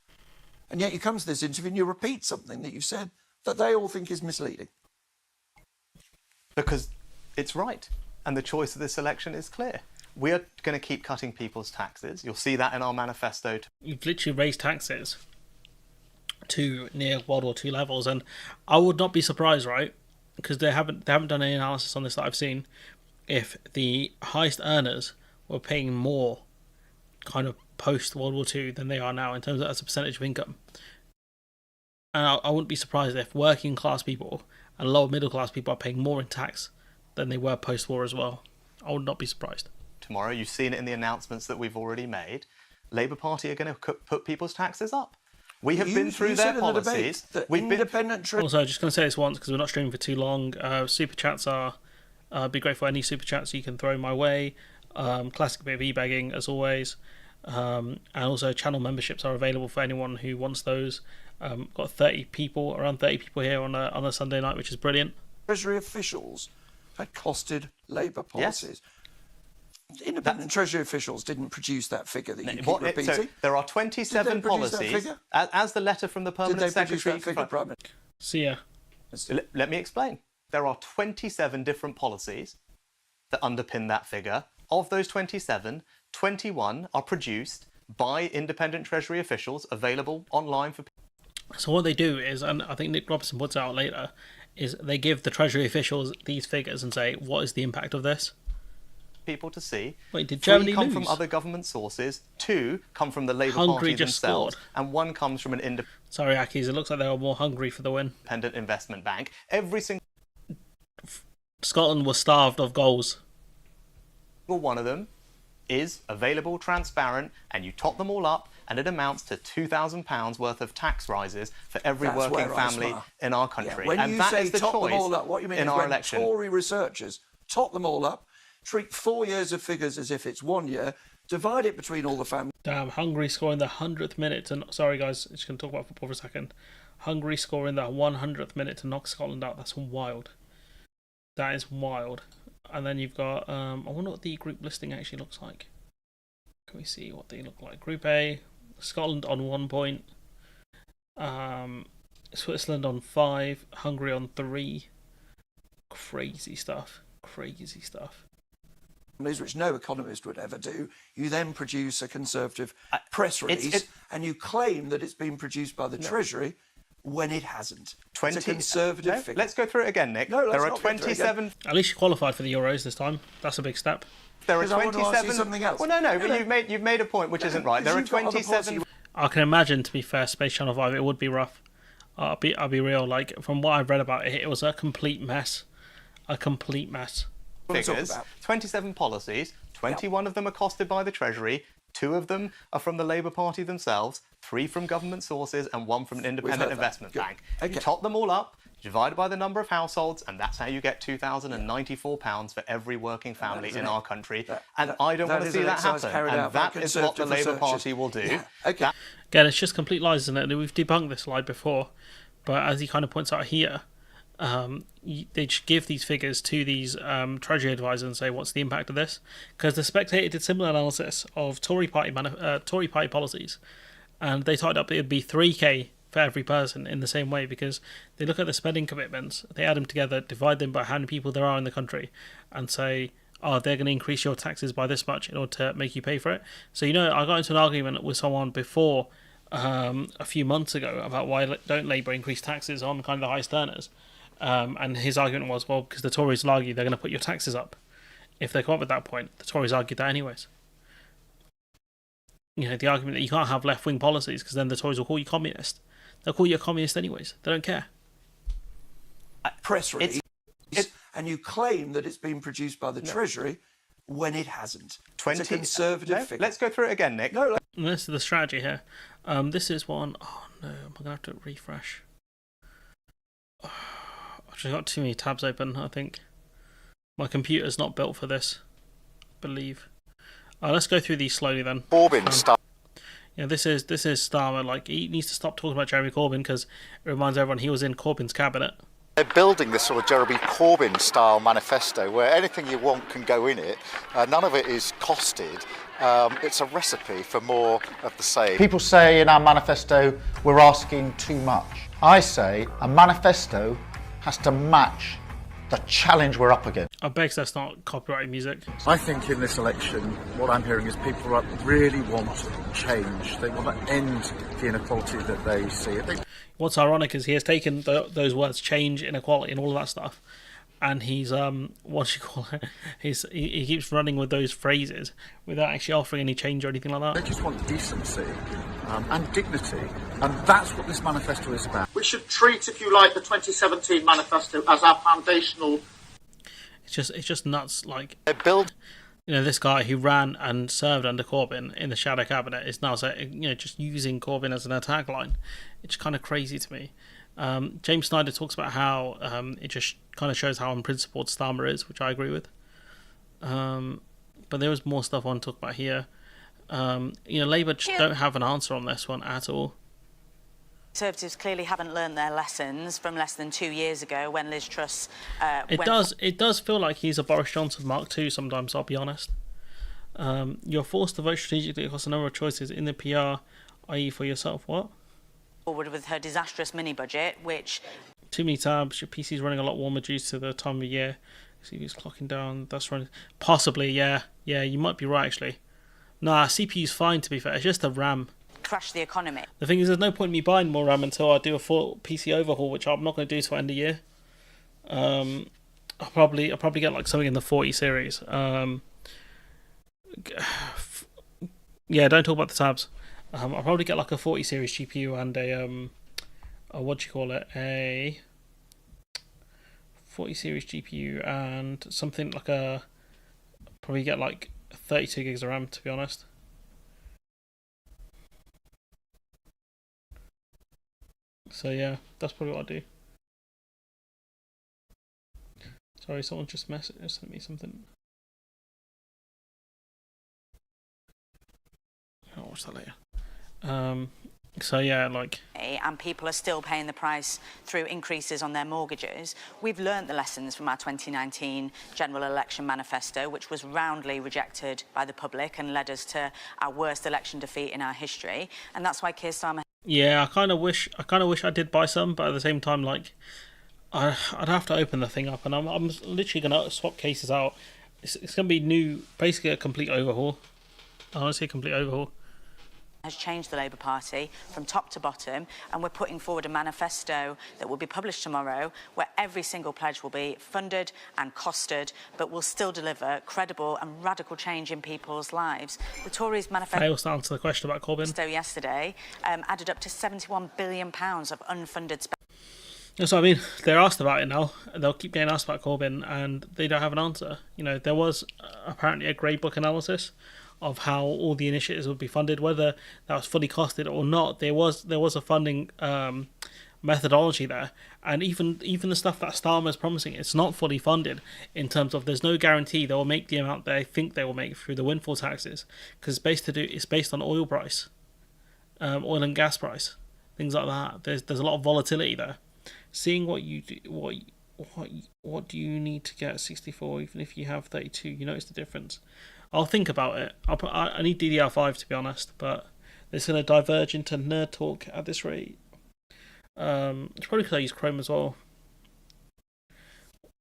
[SPEAKER 4] And yet you come to this interview and you repeat something that you've said that they all think is misleading.
[SPEAKER 5] Because it's right. And the choice of this election is clear. We are going to keep cutting people's taxes. You'll see that in our manifesto.
[SPEAKER 1] You've literally raised taxes to near World War II levels, and I would not be surprised, right? Because they haven't done any analysis on this that I've seen. If the highest earners were paying more, kind of post World War II, than they are now in terms of as a percentage of income, and I wouldn't be surprised if working class people and lower middle class people are paying more in tax than they were post-war as well. I would not be surprised.
[SPEAKER 5] Tomorrow, you've seen it in the announcements that we've already made. Labour Party are going to put people's taxes up. We have been through their policies.
[SPEAKER 4] We've been
[SPEAKER 1] Also, just going to say this once because we're not streaming for too long. Super chats are. Be grateful for any super chats you can throw my way. Classic bit of e-bagging as always. And also channel memberships are available for anyone who wants those. Got around 30 people here on a Sunday night, which is brilliant.
[SPEAKER 4] Treasury officials had costed Labour policies. Yes. Independent Treasury officials didn't produce that figure that you keep repeating.
[SPEAKER 5] So there are 27 policies, as the letter from the Permanent Secretary.
[SPEAKER 1] See ya.
[SPEAKER 5] Let me explain. There are 27 different policies that underpin that figure. Of those 27, 21 are produced by independent Treasury officials, available online for people.
[SPEAKER 1] So what they do is, and I think Nick Robinson puts out later, is they give the Treasury officials these figures and say, what is the impact of this?
[SPEAKER 5] People to see.
[SPEAKER 1] Wait, did Germany
[SPEAKER 5] come
[SPEAKER 1] lose?
[SPEAKER 5] From other government sources, 2 come from the Labour Party themselves, and 1 comes from an
[SPEAKER 1] Sorry, Akis, it looks like they were more hungry for the win.
[SPEAKER 5] Independent investment bank. Every single
[SPEAKER 1] Scotland was starved of goals.
[SPEAKER 5] one of them is available, transparent, and you top them all up, and it amounts to £2,000 worth of tax rises for every working family in our country.
[SPEAKER 4] Yeah. When
[SPEAKER 5] and
[SPEAKER 4] you
[SPEAKER 5] that
[SPEAKER 4] say
[SPEAKER 5] is the
[SPEAKER 4] top
[SPEAKER 5] choice
[SPEAKER 4] them all up, what you mean
[SPEAKER 5] in
[SPEAKER 4] is
[SPEAKER 5] our
[SPEAKER 4] when
[SPEAKER 5] election.
[SPEAKER 4] Tory researchers top them all up, treat 4 years of figures as if it's 1 year, divide it between all the families.
[SPEAKER 1] Damn, Hungary scoring the 100th minute. Sorry, guys, just going to talk about football for a second. Hungary scoring that 100th minute to knock Scotland out. That's wild. That is wild. And then you've got, I wonder what the group listing actually looks like. Can we see what they look like? Group A, Scotland on 1 point, Switzerland on 5, Hungary on 3. Crazy stuff. Crazy stuff.
[SPEAKER 4] Which no economist would ever do. You then produce a Conservative press release and you claim that it's been produced by the Treasury when it hasn't.
[SPEAKER 5] 20,
[SPEAKER 4] it's a Conservative figure.
[SPEAKER 5] Let's go through it again, Nick.
[SPEAKER 4] No,
[SPEAKER 5] there are 27.
[SPEAKER 1] At least you qualified for the Euros this time. That's a big step.
[SPEAKER 5] There are
[SPEAKER 4] 27. I want to ask you something else.
[SPEAKER 5] Well, no, but you've made a point which isn't right. There are 27.
[SPEAKER 1] I can imagine, to be fair, Space Channel 5, it would be rough. I'll be real. Like, from what I've read about it, it was a complete mess. A complete mess.
[SPEAKER 5] Figures, 27 policies, 21 of them are costed by the Treasury, 2 of them are from the Labour Party themselves, 3 from government sources, and 1 from an independent investment bank.
[SPEAKER 4] Okay.
[SPEAKER 5] You top them all up, divide by the number of households, and that's how you get £2,094 for every working family in our country. And I don't want to see that happen. And that is what the Labour Party will do.
[SPEAKER 4] Yeah. Okay.
[SPEAKER 1] Again, it's just complete lies, isn't it? We've debunked this lie before, but as he kind of points out here, they just give these figures to these Treasury advisors and say, what's the impact of this? Because the Spectator did similar analysis of Tory party policies, and they tied up it would be 3k for every person in the same way, because they look at the spending commitments, they add them together, divide them by how many people there are in the country, and say, oh, they're going to increase your taxes by this much in order to make you pay for it. So, I got into an argument with someone before a few months ago about why don't Labour increase taxes on kind of the highest earners. And his argument was, well, because the Tories will argue they're going to put your taxes up. If they come up with that point, the Tories argued that anyways. You know, the argument that you can't have left-wing policies because then the Tories will call you communist. They'll call you a communist anyways. They don't care.
[SPEAKER 4] Press release, and you claim that it's been produced by the Treasury when it hasn't.
[SPEAKER 5] 20
[SPEAKER 4] It's a conservative figure.
[SPEAKER 5] Let's go through it again, Nick.
[SPEAKER 4] No,
[SPEAKER 1] And this is the strategy here. This is one... Oh, no. I'm going to have to refresh. I've just got too many tabs open, I think. My computer's not built for this, I believe. Let's go through these slowly then.
[SPEAKER 6] Corbyn stuff.
[SPEAKER 1] Yeah, this is Starmer. Like, he needs to stop talking about Jeremy Corbyn because it reminds everyone he was in Corbyn's cabinet.
[SPEAKER 6] They're building this sort of Jeremy Corbyn style manifesto where anything you want can go in it. None of it is costed. It's a recipe for more of the same.
[SPEAKER 7] People say in our manifesto we're asking too much. I say a manifesto has to match the challenge we're up against.
[SPEAKER 1] I beg that's not copyrighted music.
[SPEAKER 8] I think in this election, what I'm hearing is people really want change. They want to end the inequality that they see.
[SPEAKER 1] What's ironic is he has taken those words, change, inequality, and all of that stuff, and he's what do you call it? He keeps running with those phrases without actually offering any change or anything like
[SPEAKER 8] They
[SPEAKER 1] that.
[SPEAKER 8] just want decency and dignity, and that's what this manifesto is about. We should treat, if you like, the 2017 manifesto as our foundational.
[SPEAKER 1] It's just nuts. Like,
[SPEAKER 6] They're building.
[SPEAKER 1] you know, this guy who ran and served under Corbyn in the shadow cabinet is now, just using Corbyn as an attack line. It's kind of crazy to me. James Snyder talks about how it just kind of shows how unprincipled Starmer is, which I agree with. But there was more stuff I want to talk about here. Labour just don't have an answer on this one at all.
[SPEAKER 9] Conservatives clearly haven't learned their lessons from less than 2 years ago when Liz Truss
[SPEAKER 1] It does feel like he's a Boris Johnson Mark II sometimes, I'll be honest. You're forced to vote strategically across a number of choices in the PR, i.e. for yourself. What?
[SPEAKER 9] forward with her disastrous mini-budget, which...
[SPEAKER 1] Too many tabs. Your PC's running a lot warmer due to the time of year. CPU's clocking down. That's running... Possibly, yeah. Yeah, you might be right, actually. Nah, CPU's fine, to be fair. It's just a RAM.
[SPEAKER 9] Crash the economy.
[SPEAKER 1] The thing is, there's no point in me buying more RAM until I do a full PC overhaul, which I'm not going to do till end of year. I'll probably get like something in the 40 series. Yeah, don't talk about the tabs. I'll probably get like a 40 series GPU and a 40 series GPU and something like probably get like 32 gigs of RAM, to be honest. So yeah, that's probably what I'll do. Sorry, someone just sent me something. I'll watch that later. So yeah, like...
[SPEAKER 9] And people are still paying the price through increases on their mortgages. We've learnt the lessons from our 2019 general election manifesto, which was roundly rejected by the public and led us to our worst election defeat in our history. And that's why Keir Starmer...
[SPEAKER 1] Yeah, I kind of wish I did buy some, but at the same time, like, I'd have to open the thing up, and I'm literally gonna swap cases out. It's gonna be new, basically a complete overhaul. Honestly, a complete overhaul.
[SPEAKER 9] Has changed the Labour Party from top to bottom, and we're putting forward a manifesto that will be published tomorrow where every single pledge will be funded and costed, but will still deliver credible and radical change in people's lives. The Tories manifesto
[SPEAKER 1] Fails to answer the question about Corbyn.
[SPEAKER 9] Yesterday added up to £71 billion of unfunded spending.
[SPEAKER 1] That's what I mean. They're asked about it now. They'll keep getting asked about Corbyn, and they don't have an answer. You know, there was apparently a grey book analysis of how all the initiatives would be funded, whether that was fully costed or not. There was a funding methodology there, and even the stuff that Starmer is promising, it's not fully funded in terms of there's no guarantee they will make the amount they think they will make through the windfall taxes, because it's based on oil price, oil and gas price, things like that. There's a lot of volatility there. Seeing what do you need to get 64 even if you have 32, you notice the difference. I'll think about it. I need DDR5 to be honest, but it's going to diverge into nerd talk at this rate. It's probably because I use Chrome as well.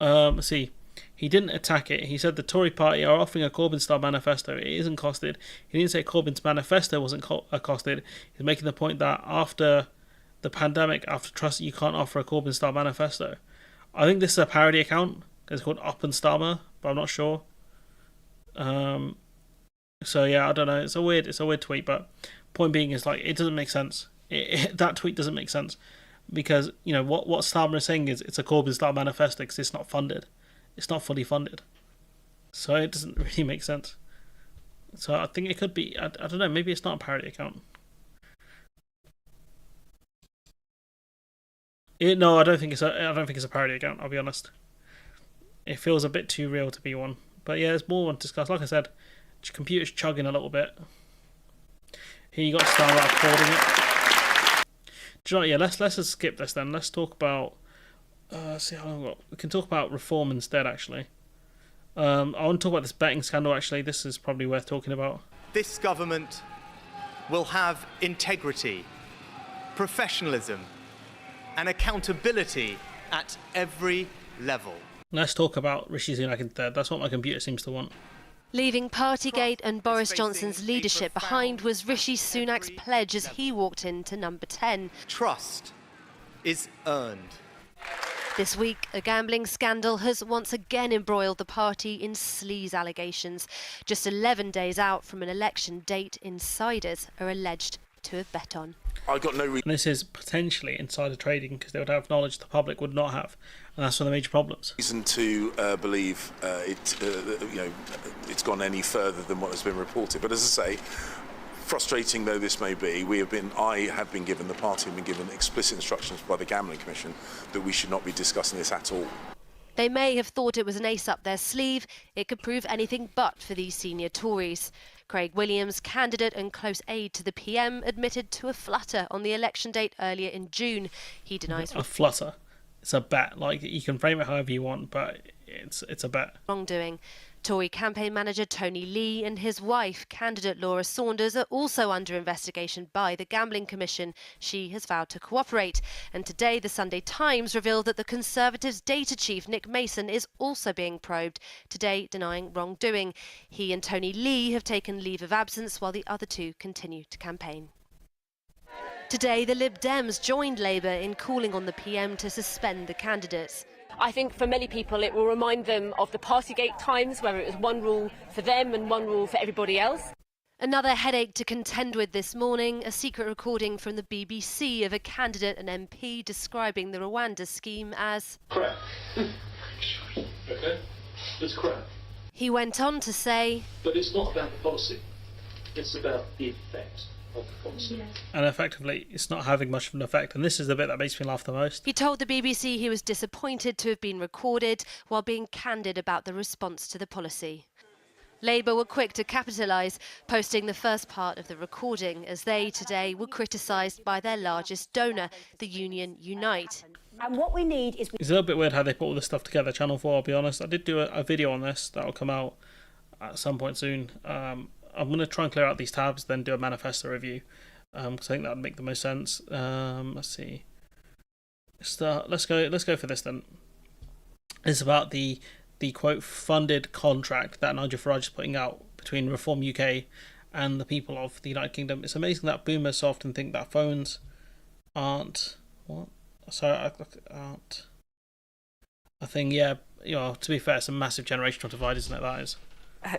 [SPEAKER 1] Let's see. He didn't attack it. He said the Tory party are offering a Corbyn-style manifesto. It isn't costed. He didn't say Corbyn's manifesto wasn't costed. He's making the point that after the pandemic, after trust, you can't offer a Corbyn-style manifesto. I think this is a parody account. It's called Up and Starmer, but I'm not sure. So yeah, I don't know. It's a weird tweet, but point being is like it doesn't make sense. That tweet doesn't make sense because you know what Starmer is saying is it's a Corbyn-style manifesto because it's not funded. It's not fully funded, so it doesn't really make sense. So I think it could be. I don't know. Maybe it's not a parody account. No, I don't think it's a parody account. I'll be honest. It feels a bit too real to be one. But yeah, there's more to discuss. Like I said, computer's chugging a little bit. Here you got Starmer recording it. Do you know what? Yeah, let's just skip this then. Let's talk about. See how long we've got. We can talk about reform instead. Actually, I want to talk about this betting scandal. Actually, this is probably worth talking about.
[SPEAKER 5] This government will have integrity, professionalism, and accountability at every level.
[SPEAKER 1] Let's talk about Rishi Sunak instead. That's what my computer seems to want.
[SPEAKER 10] Leaving Partygate and Boris Johnson's leadership behind was Rishi Sunak's pledge as he walked into number 10.
[SPEAKER 5] Trust is earned.
[SPEAKER 10] This week, a gambling scandal has once again embroiled the party in sleaze allegations. Just 11 days out from an election date, insiders are alleged to have bet on.
[SPEAKER 11] I got no reason.
[SPEAKER 1] And this is potentially insider trading because they would have knowledge the public would not have, and that's one of the major problems.
[SPEAKER 11] Reason to believe it's gone any further than what has been reported. But as I say, frustrating though this may be, the party have been given explicit instructions by the Gambling Commission that we should not be discussing this at all.
[SPEAKER 10] They may have thought it was an ace up their sleeve. It could prove anything but for these senior Tories. Craig Williams, candidate and close aide to the PM, admitted to a flutter on the election date earlier in June. He denies
[SPEAKER 1] a flutter. It's a bet. Like, you can frame it however you want, but it's a bet.
[SPEAKER 10] Wrongdoing. Tory campaign manager Tony Lee and his wife, candidate Laura Saunders, are also under investigation by the Gambling Commission. She has vowed to cooperate. And today, the Sunday Times revealed that the Conservatives' data chief, Nick Mason, is also being probed, today denying wrongdoing. He and Tony Lee have taken leave of absence while the other two continue to campaign. Today, the Lib Dems joined Labour in calling on the PM to suspend the candidates.
[SPEAKER 12] I think for many people it will remind them of the Partygate times where it was one rule for them and one rule for everybody else.
[SPEAKER 10] Another headache to contend with this morning, a secret recording from the BBC of a candidate and MP describing the Rwanda scheme as
[SPEAKER 13] crap. Okay? It's crap.
[SPEAKER 10] He went on to say,
[SPEAKER 13] but it's not about the policy, it's about the effect.
[SPEAKER 1] And effectively, it's not having much of an effect. And this is the bit that makes me laugh the most.
[SPEAKER 10] He told the BBC he was disappointed to have been recorded while being candid about the response to the policy. Labour were quick to capitalise, posting the first part of the recording as they today were criticised by their largest donor, the union Unite.
[SPEAKER 14] And what we need is...
[SPEAKER 1] It's a little bit weird how they put all this stuff together, Channel 4, I'll be honest. I did do a video on this that will come out at some point soon. I'm going to try and clear out these tabs, then do a manifesto review, because I think that would make the most sense. Let's see. Let's go for this then. It's about the quote funded contract that Nigel Farage is putting out between Reform UK and the people of the United Kingdom. It's amazing that boomers so often think that phones aren't what? Sorry, aren't a thing. Yeah, to be fair, it's a massive generational divide, isn't it? That is.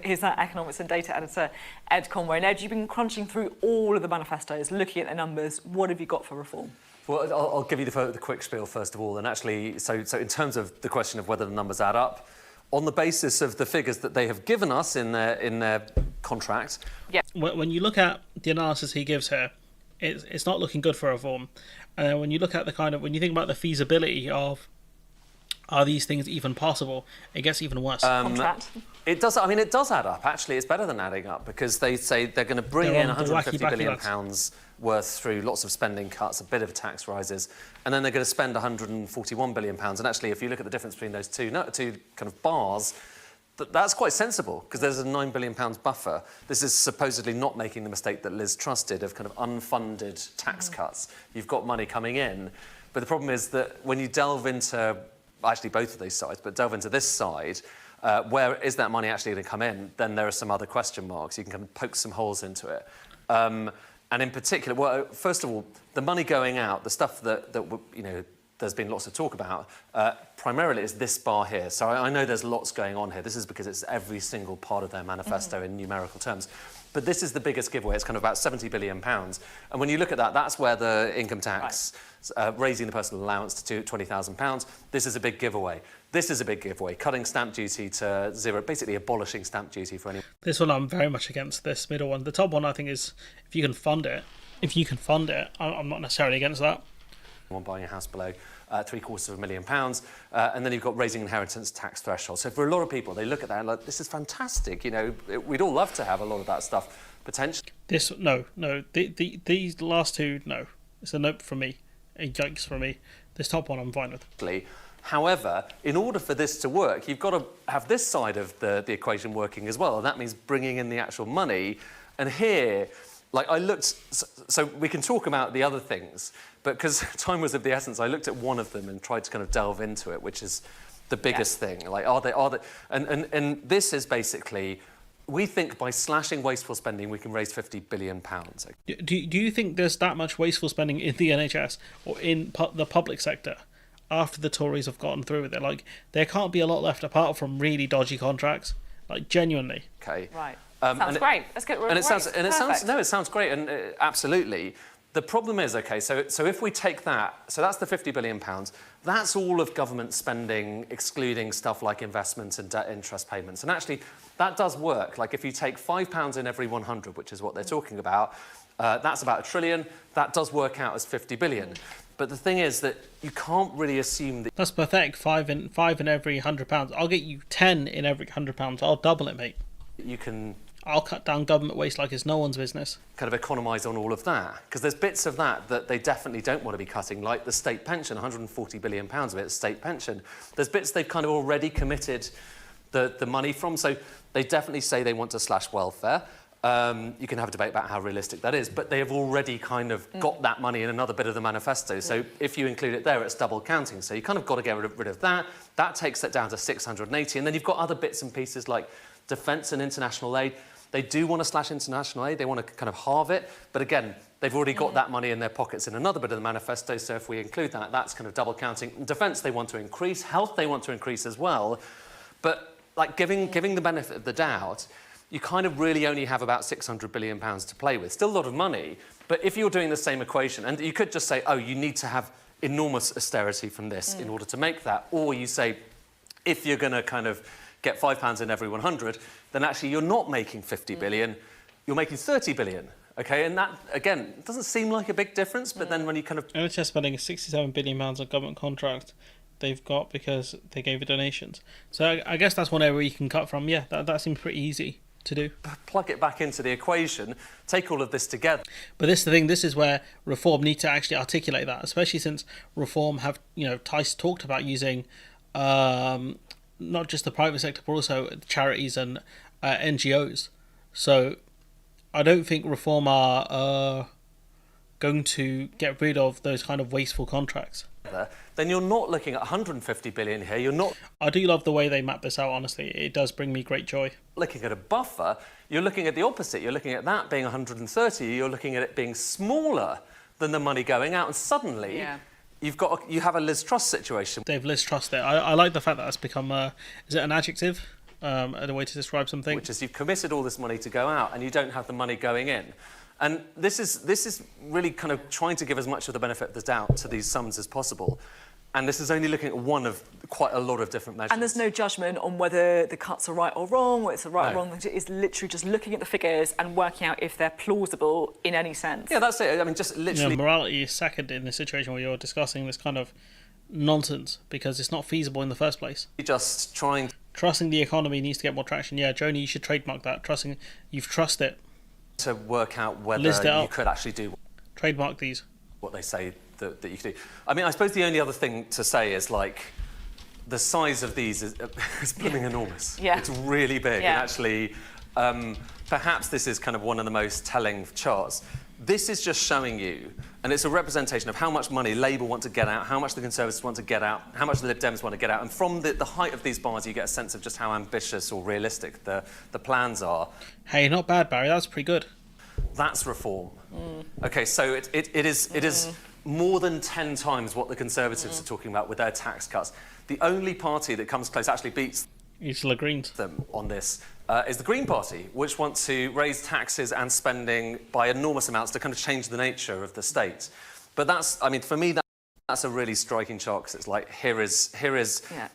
[SPEAKER 15] Here's that economics and data editor, Ed Conway. Now, you've been crunching through all of the manifestos, looking at the numbers. What have you got for reform?
[SPEAKER 16] Well, I'll give you the quick spiel first of all. And actually, so in terms of the question of whether the numbers add up, on the basis of the figures that they have given us in their contract.
[SPEAKER 15] Yeah.
[SPEAKER 1] When you look at the analysis he gives here, it's not looking good for reform. And when you look at when you think about the feasibility of, are these things even possible? It gets even worse.
[SPEAKER 15] Contract.
[SPEAKER 16] It does. I mean, it does add up. Actually, it's better than adding up because they say they're going to bring in 150 billion pounds worth through lots of spending cuts, a bit of tax rises, and then they're going to spend 141 billion pounds. And actually, if you look at the difference between those two kind of bars, that's quite sensible because there's a £9 billion buffer. This is supposedly not making the mistake that Liz Truss did of kind of unfunded tax cuts. You've got money coming in, but the problem is that when you delve into actually both of those sides, but delve into this side, where is that money actually going to come in, then there are some other question marks. You can kind of poke some holes into it. And in particular, well, first of all, the money going out, the stuff that you know, there's been lots of talk about, primarily is this bar here. So I know there's lots going on here. This is because it's every single part of their manifesto in numerical terms. But this is the biggest giveaway. It's kind of about £70 billion. And when you look at that, that's where the income tax, raising the personal allowance to £20,000, this is a big giveaway. This is a big giveaway, cutting stamp duty to zero, basically abolishing stamp duty for anyone.
[SPEAKER 1] This one I'm very much against, this middle one. The top one I think is, if you can fund it, I'm not necessarily against that.
[SPEAKER 16] One buying a house below £750,000, and then you've got raising inheritance tax threshold. So for a lot of people, they look at that and like, this is fantastic. You know, we'd all love to have a lot of that stuff potentially.
[SPEAKER 1] These last two, no. It's a nope from me, a yikes from me. This top one I'm fine with.
[SPEAKER 16] However, in order for this to work, you've got to have this side of the equation working as well, and that means bringing in the actual money. And here, like I looked, so we can talk about the other things, but because time was of the essence, I looked at one of them and tried to kind of delve into it, which is the biggest thing. Like, are they, and this is basically, we think by slashing wasteful spending, we can raise £50 billion.
[SPEAKER 1] Do you think there's that much wasteful spending in the NHS or in the public sector after the Tories have gotten through with it? Like, there can't be a lot left apart from really dodgy contracts. Like, genuinely.
[SPEAKER 16] Okay.
[SPEAKER 15] Right. Sounds great. Let's get right.
[SPEAKER 16] It sounds great, and absolutely. The problem is, okay, so if we take that, so that's the £50 billion, that's all of government spending, excluding stuff like investments and debt interest payments. And actually, that does work. Like, if you take £5 in every 100, which is what they're talking about, that's about £1 trillion. That does work out as 50 billion. But the thing is that you can't really assume that...
[SPEAKER 1] That's pathetic, five in every £100. I'll get you 10 in every £100. I'll double it, mate.
[SPEAKER 16] You can...
[SPEAKER 1] I'll cut down government waste like it's no one's business.
[SPEAKER 16] Kind of economise on all of that. Because there's bits of that they definitely don't want to be cutting, like the state pension, £140 billion of it, state pension. There's bits they've kind of already committed the money from, so they definitely say they want to slash welfare. You can have a debate about how realistic that is, but they have already kind of got that money in another bit of the manifesto. So if you include it there, it's double counting. So you kind of got to get rid of that. That takes it down to 680. And then you've got other bits and pieces like defence and international aid. They do want to slash international aid. They want to kind of halve it. But again, they've already got that money in their pockets in another bit of the manifesto. So if we include that, that's kind of double counting. Defence, they want to increase. Health, they want to increase as well. But like giving the benefit of the doubt, you kind of really only have about £600 billion to play with. Still a lot of money, but if you're doing the same equation, and you could just say, oh, you need to have enormous austerity from this in order to make that, or you say, if you're going to kind of get £5 in every 100, then actually you're not making 50 billion, you're making 30 billion. Okay, and that, again, doesn't seem like a big difference, but then when you kind of...
[SPEAKER 1] NHS spending £67 billion on government contracts they've got because they gave it donations. So I guess that's one area you can cut from. Yeah, that seems pretty easy to do.
[SPEAKER 16] Plug it back into the equation, take all of this together.
[SPEAKER 1] But this is the thing, this is where Reform need to actually articulate that, especially since Reform have, Tice talked about using not just the private sector, but also charities and NGOs. So I don't think Reform are going to get rid of those kind of wasteful contracts.
[SPEAKER 16] Then you're not looking at 150 billion here, you're not...
[SPEAKER 1] I do love the way they map this out, honestly. It does bring me great joy.
[SPEAKER 16] Looking at a buffer, you're looking at the opposite. You're looking at that being 130, you're looking at it being smaller than the money going out, and suddenly you have a Liz Truss situation.
[SPEAKER 1] They've Liz Truss there. I like the fact that that's become, is it an adjective? A way to describe something?
[SPEAKER 16] Which is you've committed all this money to go out and you don't have the money going in. And this is really kind of trying to give as much of the benefit of the doubt to these sums as possible. And this is only looking at one of quite a lot of different measures.
[SPEAKER 15] And there's no judgment on whether the cuts are right or wrong, whether it's the right or wrong thing. It's literally just looking at the figures and working out if they're plausible in any sense.
[SPEAKER 16] Yeah, that's it. I mean, just literally...
[SPEAKER 1] morality is second in this situation where you're discussing this kind of nonsense because it's not feasible in the first place.
[SPEAKER 16] Just trying...
[SPEAKER 1] Trusting the economy needs to get more traction. Yeah, Joni, you should trademark that. You've trusted it.
[SPEAKER 16] To work out whether you could actually do...
[SPEAKER 1] Trademark these.
[SPEAKER 16] What they say that you could do. I mean, I suppose the only other thing to say is, like, the size of these is blooming enormous.
[SPEAKER 15] Yeah.
[SPEAKER 16] It's really big.
[SPEAKER 15] Yeah.
[SPEAKER 16] And actually, perhaps this is kind of one of the most telling charts. This is just showing you, and it's a representation of how much money Labour want to get out, how much the Conservatives want to get out, how much the Lib Dems want to get out. And from the height of these bars, you get a sense of just how ambitious or realistic the plans are.
[SPEAKER 1] Hey, not bad, Barry. That's pretty good.
[SPEAKER 16] That's reform. OK, so it is more than 10 times what the Conservatives are talking about with their tax cuts. The only party that comes close, actually beats them on this, is the Green Party, which want to raise taxes and spending by enormous amounts to kind of change the nature of the state. But that's, I mean, for me, that's a really striking chart, because it's like, here is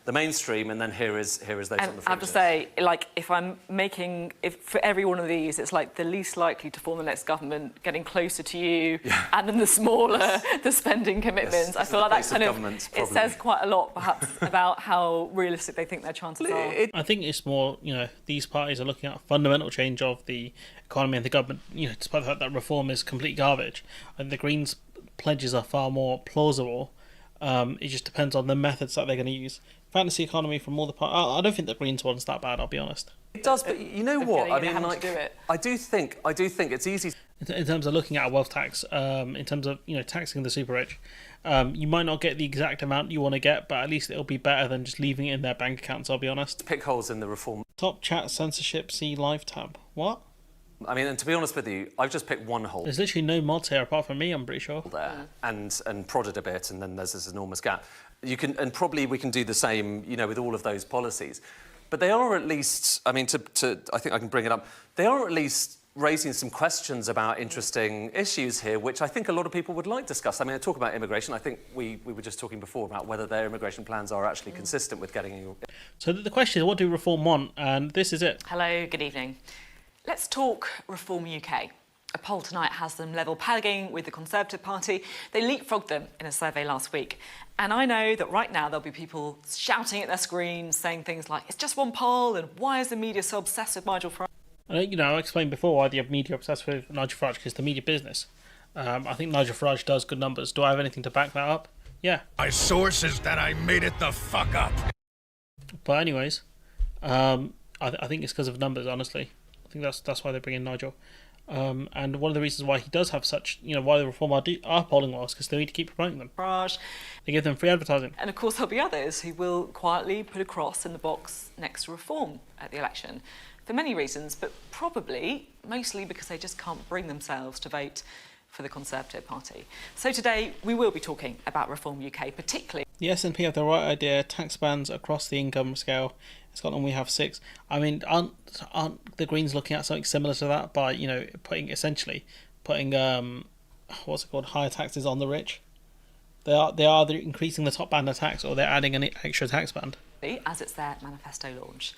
[SPEAKER 16] the mainstream, and then here is those on the fringes.
[SPEAKER 15] I have to say, like, if for every one of these, it's like the least likely to form the next government, getting closer to you, and then the smaller the spending commitments.
[SPEAKER 16] Yes,
[SPEAKER 15] I feel like that kind of,
[SPEAKER 16] it
[SPEAKER 15] says quite a lot, perhaps, about how realistic they think their chances are.
[SPEAKER 1] I think it's more, these parties are looking at a fundamental change of the economy and the government, despite the fact that reform is complete garbage. And the Greens' pledges are far more plausible. It just depends on the methods that they're going to use. Fantasy economy from all the parts. I don't think the Greens one's that bad, I'll be honest.
[SPEAKER 16] It does, but you know what? I mean, like, I do think it's easy.
[SPEAKER 1] In terms of looking at a wealth tax, in terms of taxing the super rich, you might not get the exact amount you want to get, but at least it'll be better than just leaving it in their bank accounts, I'll be honest.
[SPEAKER 16] Pick holes in the reform.
[SPEAKER 1] Top chat censorship, see live tab. What?
[SPEAKER 16] I mean, and to be honest with you, I've just picked one hole.
[SPEAKER 1] There's literally no mods here apart from me, I'm pretty sure.
[SPEAKER 16] There, and prodded a bit, and then there's this enormous gap. You can, and probably we can do the same, with all of those policies. But they are at least, I mean, I think I can bring it up. They are at least raising some questions about interesting issues here, which I think a lot of people would like to discuss. I mean, I talk about immigration. I think we were just talking before about whether their immigration plans are actually consistent with getting.
[SPEAKER 1] So the question is, what do Reform want? And this is it.
[SPEAKER 15] Hello, good evening. Let's talk Reform UK. A poll tonight has them level pegging with the Conservative Party. They leapfrogged them in a survey last week. And I know that right now there'll be people shouting at their screens, saying things like, it's just one poll, and why is the media so obsessed with Nigel Farage?
[SPEAKER 1] I explained before why the media are obsessed with Nigel Farage, because the media business. I think Nigel Farage does good numbers. Do I have anything to back that up? Yeah.
[SPEAKER 14] My source is that I made it the fuck up.
[SPEAKER 1] But anyways, I think it's because of numbers, honestly. I think that's why they bring in Nigel. And one of the reasons why he does have such, why the Reform are polling well is because they need to keep promoting them.
[SPEAKER 15] Farage.
[SPEAKER 1] They give them free advertising.
[SPEAKER 15] And of course there'll be others who will quietly put a cross in the box next to Reform at the election. For many reasons, but probably mostly because they just can't bring themselves to vote for the Conservative Party. So today we will be talking about Reform UK, particularly.
[SPEAKER 1] The SNP have the right idea, tax bans across the income scale. In Scotland we have 6. I mean, aren't the Greens looking at something similar to that by, putting what's it called, higher taxes on the rich? They are either increasing the top band of tax or they're adding an extra tax band.
[SPEAKER 15] As it's their manifesto launch.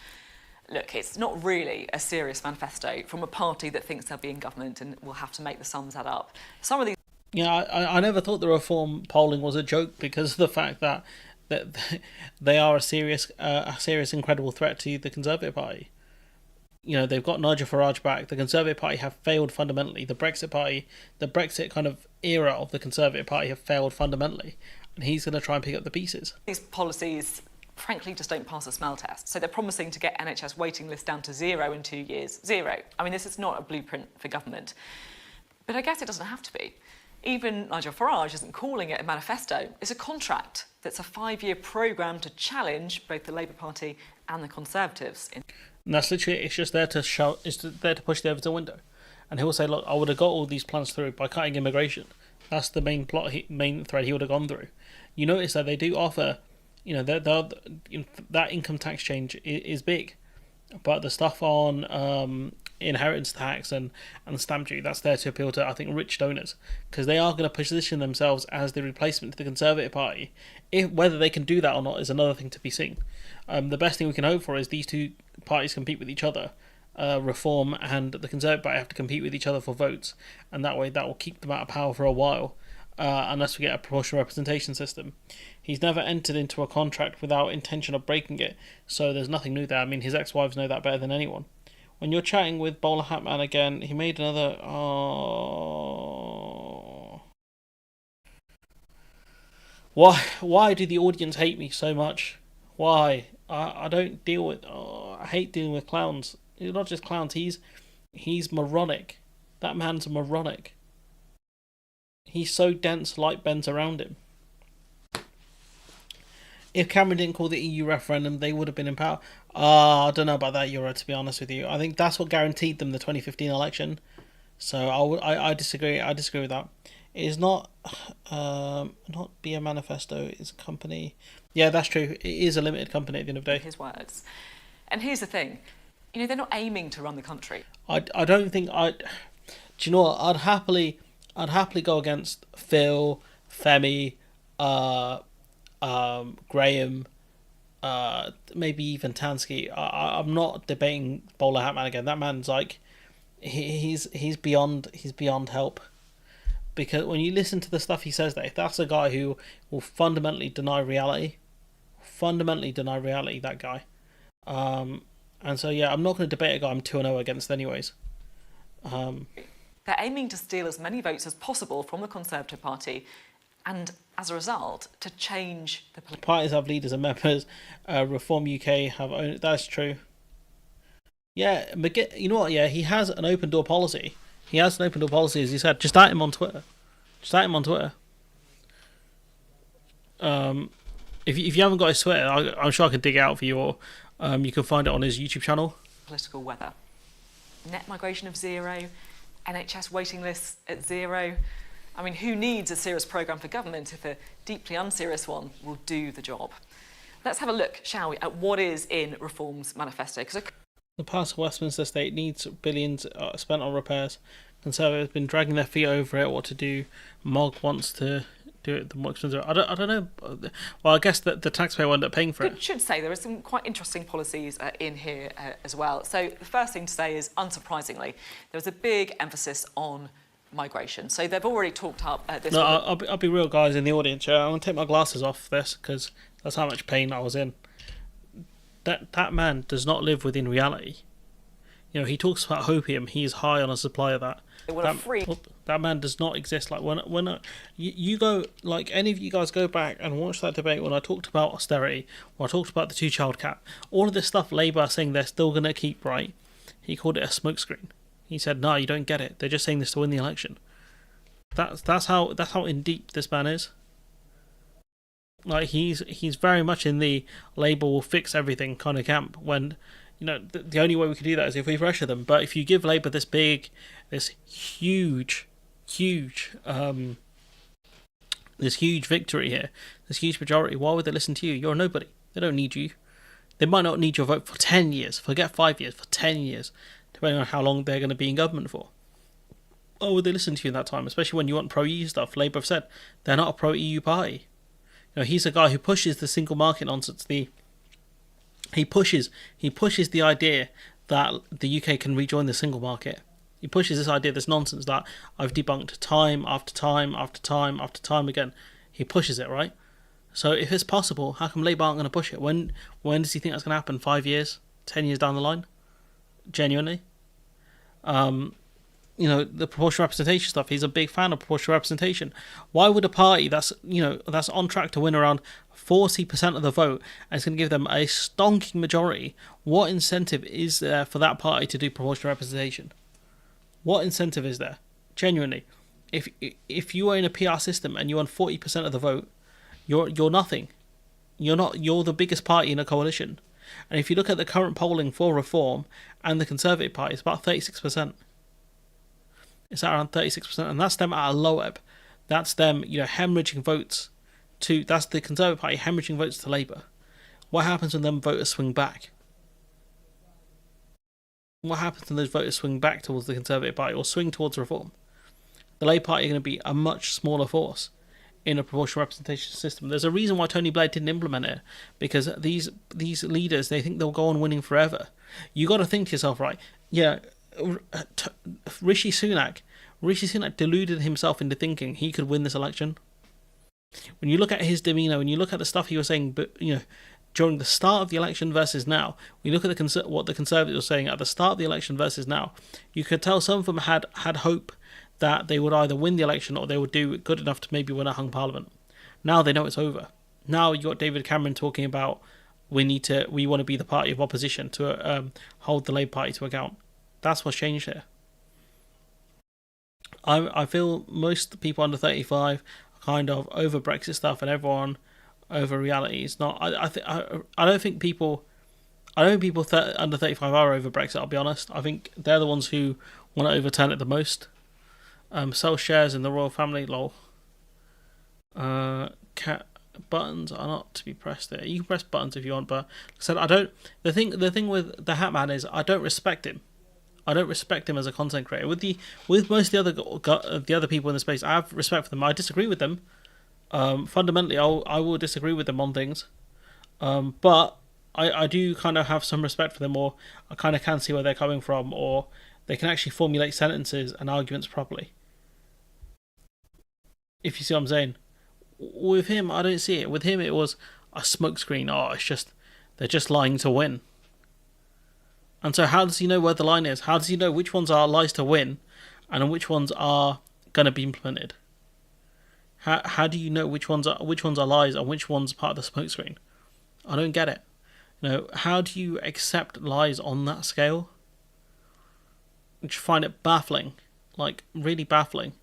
[SPEAKER 15] Look, it's not really a serious manifesto from a party that thinks they'll be in government and will have to make the sums add up. Some of these...
[SPEAKER 1] I never thought the Reform polling was a joke because of the fact that they are a serious, incredible threat to the Conservative Party. They've got Nigel Farage back. The Conservative Party have failed fundamentally. The Brexit kind of era of the Conservative Party have failed fundamentally. And he's going to try and pick up the pieces.
[SPEAKER 15] These policies, frankly, just don't pass a smell test. So they're promising to get NHS waiting lists down to 0 in 2 years. 0. I mean, this is not a blueprint for government. But I guess it doesn't have to be. Even Nigel Farage isn't calling it a manifesto. It's a contract that's a 5-year programme to challenge both the Labour Party and the Conservatives.
[SPEAKER 1] And that's literally, it's just there to shout, it's there to push the Everton window. And he'll say, look, I would have got all these plans through by cutting immigration. That's the main thread he would have gone through. You notice that they do offer, that income tax change is big. But the stuff on inheritance tax and stamp duty, that's there to appeal to, I think, rich donors, because they are going to position themselves as the replacement to the Conservative Party. Whether they can do that or not is another thing to be seen. The best thing we can hope for is these two parties compete with each other. Reform and the Conservative Party have to compete with each other for votes, and that way that will keep them out of power for a while, unless we get a proportional representation system. He's never entered into a contract without intention of breaking it, so there's nothing new there. I mean, his ex-wives know that better than anyone. When you're chatting with Bowler Hatman again, he made another... Why do the audience hate me so much? Why? I don't deal with... I hate dealing with clowns. He's not just clowns, he's moronic. That man's moronic. He's so dense, light bends around him. If Cameron didn't call the EU referendum, they would have been in power. I don't know about that, Euro, to be honest with you. I think that's what guaranteed them the 2015 election. So I disagree. I disagree with that. It is not be a manifesto. It's a company. Yeah, that's true. It is a limited company at the end of the day.
[SPEAKER 15] His words. And here's the thing. You know, they're not aiming to run the country.
[SPEAKER 1] I don't think do you know what? I'd happily go against Phil, Femi, Graham, maybe even Tansky. I'm not debating Bowler Hatman again. That man's like, he's beyond help. Because when you listen to the stuff he says, that's a guy who will fundamentally deny reality. That guy. And so yeah, I'm not going to debate a guy I'm 2-0 against anyways.
[SPEAKER 15] They're aiming to steal as many votes as possible from the Conservative Party, and as a result, to change the
[SPEAKER 1] parties have leaders and members. Reform UK have owned. That's true. Yeah, you know what? Yeah, he has an open door policy. As he said. Just at him on Twitter. If you haven't got his Twitter, I'm sure I can dig it out for you, or you can find it on his YouTube channel.
[SPEAKER 15] Political weather. Net migration of 0, NHS waiting lists at 0. I mean, who needs a serious programme for government if a deeply unserious one will do the job? Let's have a look, shall we, at what is in Reform's manifesto.
[SPEAKER 1] The past of Westminster State needs billions spent on repairs. Conservatives have been dragging their feet over it, what to do. Mog wants to do it the more expensive. I don't know. Well, I guess that the taxpayer will end up paying for it.
[SPEAKER 15] I should say there are some quite interesting policies in here as well. So the first thing to say is, unsurprisingly, there was a big emphasis on migration. So they've already talked up this.
[SPEAKER 1] No, I'll be real, guys in the audience. I'm going to take my glasses off this because that's how much pain I was in. That man does not live within reality. You know, he talks about opium. He is high on a supply of that. That man does not exist. Like when you go, like any of you guys go back and watch that debate when I talked about austerity, when I talked about the 2-child cap, all of this stuff Labour are saying they're still going to keep, right? He called it a smokescreen. He said, "No, you don't get it. They're just saying this to win the election." That's how in deep this man is. Like he's very much in the Labour will fix everything kind of camp. When you know the only way we can do that is if we pressure them. But if you give Labour this huge victory here, this huge majority, why would they listen to you? You're a nobody. They don't need you. They might not need your vote for 10 years. Forget 5 years, for 10 years, depending on how long they're going to be in government for. Why would they listen to you in that time? Especially when you want pro-EU stuff. Labour have said they're not a pro-EU party. You know, he's a guy who pushes the single market nonsense. He pushes the idea that the UK can rejoin the single market. He pushes this idea, this nonsense that I've debunked time after time after time after time again. He pushes it, right? So if it's possible, how come Labour aren't going to push it? When does he think that's going to happen? 5 years? 10 years down the line? Genuinely? You know, the proportional representation stuff, he's a big fan of proportional representation. Why would a party that's on track to win around 40% of the vote and it's going to give them a stonking majority, what incentive is there for that party to do proportional representation? What incentive is there? Genuinely. If you are in a PR system and you won 40% of the vote, you're nothing. You're the biggest party in a coalition. And if you look at the current polling for Reform and the Conservative Party, it's about 36%. It's at around 36%, and that's them at a low ebb. That's them, hemorrhaging votes that's the Conservative Party hemorrhaging votes to Labour. What happens when them voters swing back? What happens when those voters swing back towards the Conservative Party or swing towards Reform? The Labour Party are going to be a much smaller force in a proportional representation system. There's a reason why Tony Blair didn't implement it, because these leaders, they think they'll go on winning forever. You got to think to yourself, right? Yeah, Rishi Sunak deluded himself into thinking he could win this election. When you look at his demeanour, when you look at the stuff he was saying, during the start of the election versus now, when you look at what the Conservatives were saying at the start of the election versus now, you could tell some of them had hope that they would either win the election or they would do good enough to maybe win a hung parliament. Now they know it's over. Now you got David Cameron talking about we want to be the party of opposition to hold the Labour Party to account. That's what's changed here. I feel most people under 35 are kind of over Brexit stuff, and everyone over reality. It's not. I don't think people. I don't think people under 35 are over Brexit. I'll be honest. I think they're the ones who want to overturn it the most. Sell shares in the royal family. Lol. Cat buttons are not to be pressed there. You can press buttons if you want, but like I said, I don't. The thing with the Hat Man is I don't respect him. I don't respect him as a content creator. With most of the other people in the space, I have respect for them. I disagree with them. Fundamentally, I will disagree with them on things. But I do kind of have some respect for them, or I kind of can see where they're coming from, or they can actually formulate sentences and arguments properly. If you see what I'm saying. With him, I don't see it. With him, it was a smokescreen. Oh, they're just lying to win. And so how does he know where the line is? How does he know which ones are lies to win and which ones are going to be implemented? How do you know which ones are lies and which ones part of the smokescreen? I don't get it. How do you accept lies on that scale? I just find it baffling, like really baffling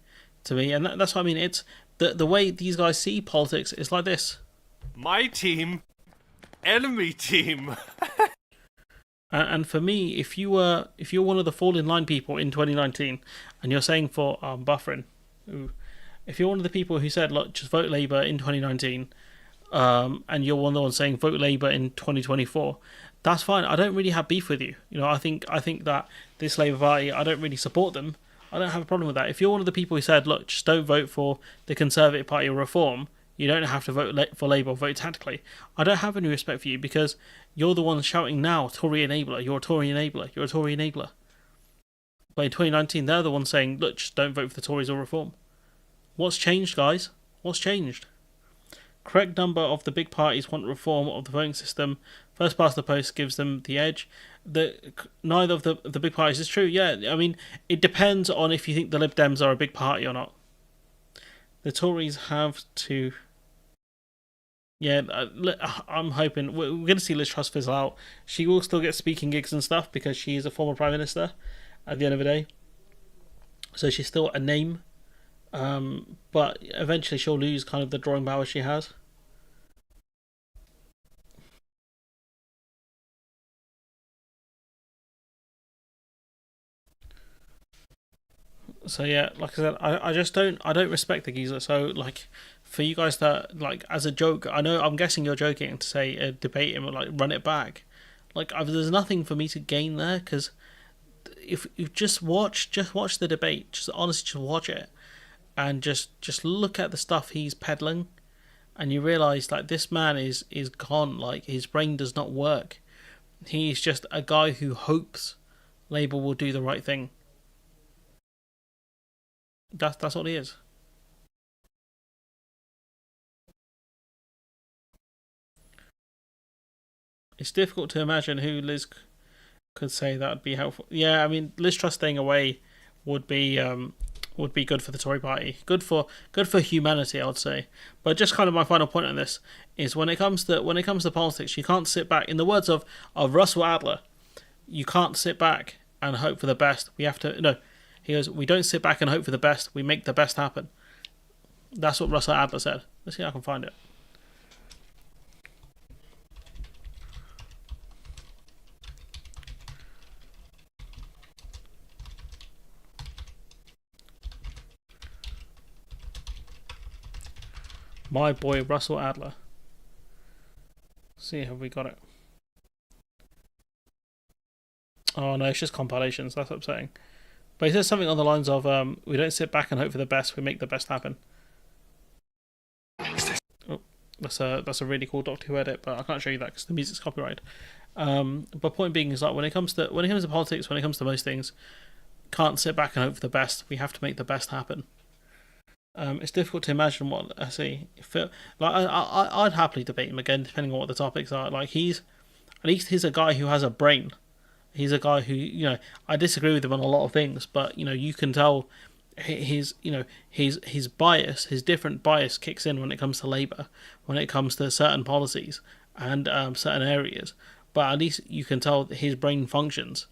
[SPEAKER 1] to me. And that's what I mean. It's the way these guys see politics is like this.
[SPEAKER 2] My team, enemy team.
[SPEAKER 1] And for me, if you're one of the fall in line people in 2019, and you're saying for buffering, if you're one of the people who said, look, just vote Labour in 2019, and you're one of the ones saying vote Labour in 2024, that's fine. I don't really have beef with you. I think that this Labour Party, I don't really support them. I don't have a problem with that. If you're one of the people who said, look, just don't vote for the Conservative Party or Reform, you don't have to vote for Labour or vote tactically, I don't have any respect for you, because you're the one shouting now, Tory enabler, you're a Tory enabler, you're a Tory enabler. But in 2019, they're the ones saying, look, just don't vote for the Tories or Reform. What's changed, guys? What's changed? Correct number of the big parties want reform of the voting system. First past the post gives them the edge. Neither of the big parties is true. Yeah, I mean, it depends on if you think the Lib Dems are a big party or not. The Tories have to... Yeah, I'm hoping... We're going to see Liz Truss fizzle out. She will still get speaking gigs and stuff because she is a former Prime Minister at the end of the day. So she's still a name. But eventually she'll lose kind of the drawing power she has. So yeah, like I said, I don't respect the geezer. So like, for you guys that like as a joke, I'm guessing you're joking to say debate him or like run it back. Like there's nothing for me to gain there, because if you just watch the debate, just honestly just watch it, and just look at the stuff he's peddling, and you realise like this man is gone. Like his brain does not work. He's just a guy who hopes Labour will do the right thing. That's what he is. It's difficult to imagine who Liz could say that would be helpful. Yeah, I mean, Liz Truss staying away would be good for the Tory party, good for humanity, I would say. But just kind of my final point on this is when it comes to politics, you can't sit back. In the words of Russell Adler, you can't sit back and hope for the best. We have to no. He goes, we don't sit back and hope for the best. We make the best happen. That's what Russell Adler said. Let's see if I can find it. My boy Russell Adler. See, have we got it? Oh no, it's just compilations. That's what I'm saying. But he says something on the lines of, we don't sit back and hope for the best, we make the best happen. Oh, that's a really cool Doctor Who edit, but I can't show you that because the music's copyrighted. But point being is like when it comes to politics, when it comes to most things, can't sit back and hope for the best. We have to make the best happen. It's difficult to imagine what I see. I'd happily debate him again, depending on what the topics are. Like at least he's a guy who has a brain. He's a guy who, I disagree with him on a lot of things, but you can tell his bias, his different bias kicks in when it comes to Labour, when it comes to certain policies and certain areas. But at least you can tell that his brain functions.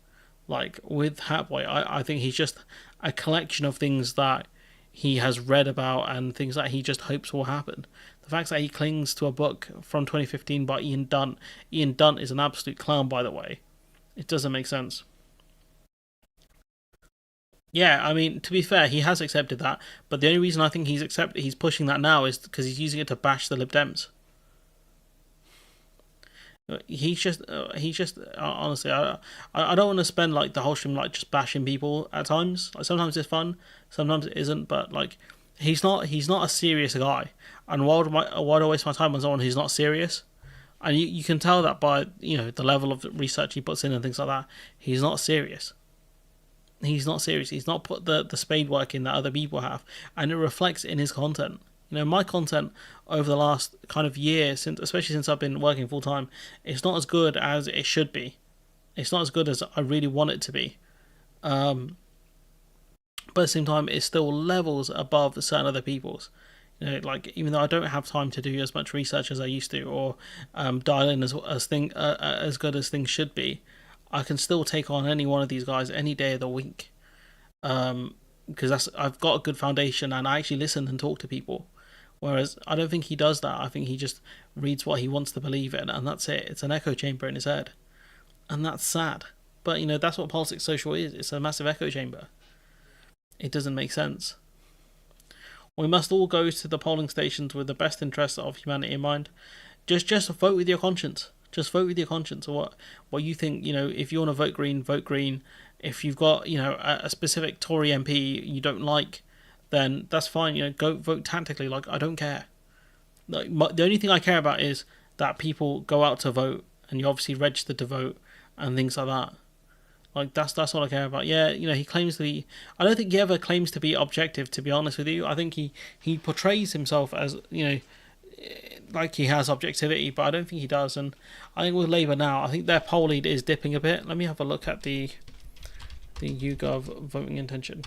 [SPEAKER 1] Like with Hatboy, I think he's just a collection of things that he has read about and things that he just hopes will happen. The fact that he clings to a book from 2015 by Ian Dunt. Ian Dunt is an absolute clown, by the way. It doesn't make sense. Yeah, I mean, to be fair, he has accepted that, but the only reason I think he's pushing that now is because he's using it to bash the Lib Dems. He's just honestly, I don't want to spend like the whole stream like just bashing people at times. Like sometimes it's fun, sometimes it isn't. But like he's not a serious guy, and why would I waste my time on someone who's not serious? And you can tell that by the level of research he puts in and things like that. He's not serious. He's not serious. He's not put the spade work in that other people have, and it reflects in his content. My content over the last kind of year, especially since I've been working full time, it's not as good as it should be. It's not as good as I really want it to be. But at the same time, it still levels above certain other people's. Like even though I don't have time to do as much research as I used to, or dial in as good as things should be, I can still take on any one of these guys any day of the week. Because I've got a good foundation and I actually listen and talk to people. Whereas I don't think he does that. I think he just reads what he wants to believe in, and that's it. It's an echo chamber in his head. And that's sad. But, that's what Politics Social is. It's a massive echo chamber. It doesn't make sense. We must all go to the polling stations with the best interests of humanity in mind. Just vote with your conscience. Just vote with your conscience. Or what you think, if you want to vote Green, vote Green. If you've got, a specific Tory MP you don't like, then that's fine. Go vote tactically. Like, I don't care. The only thing I care about is that people go out to vote and you obviously registered to vote and things like that. Like, that's all I care about. Yeah, he claims to be... I don't think he ever claims to be objective, to be honest with you. I think he portrays himself as, like he has objectivity, but I don't think he does. And I think with Labour now, I think their poll lead is dipping a bit. Let me have a look at the YouGov voting intention.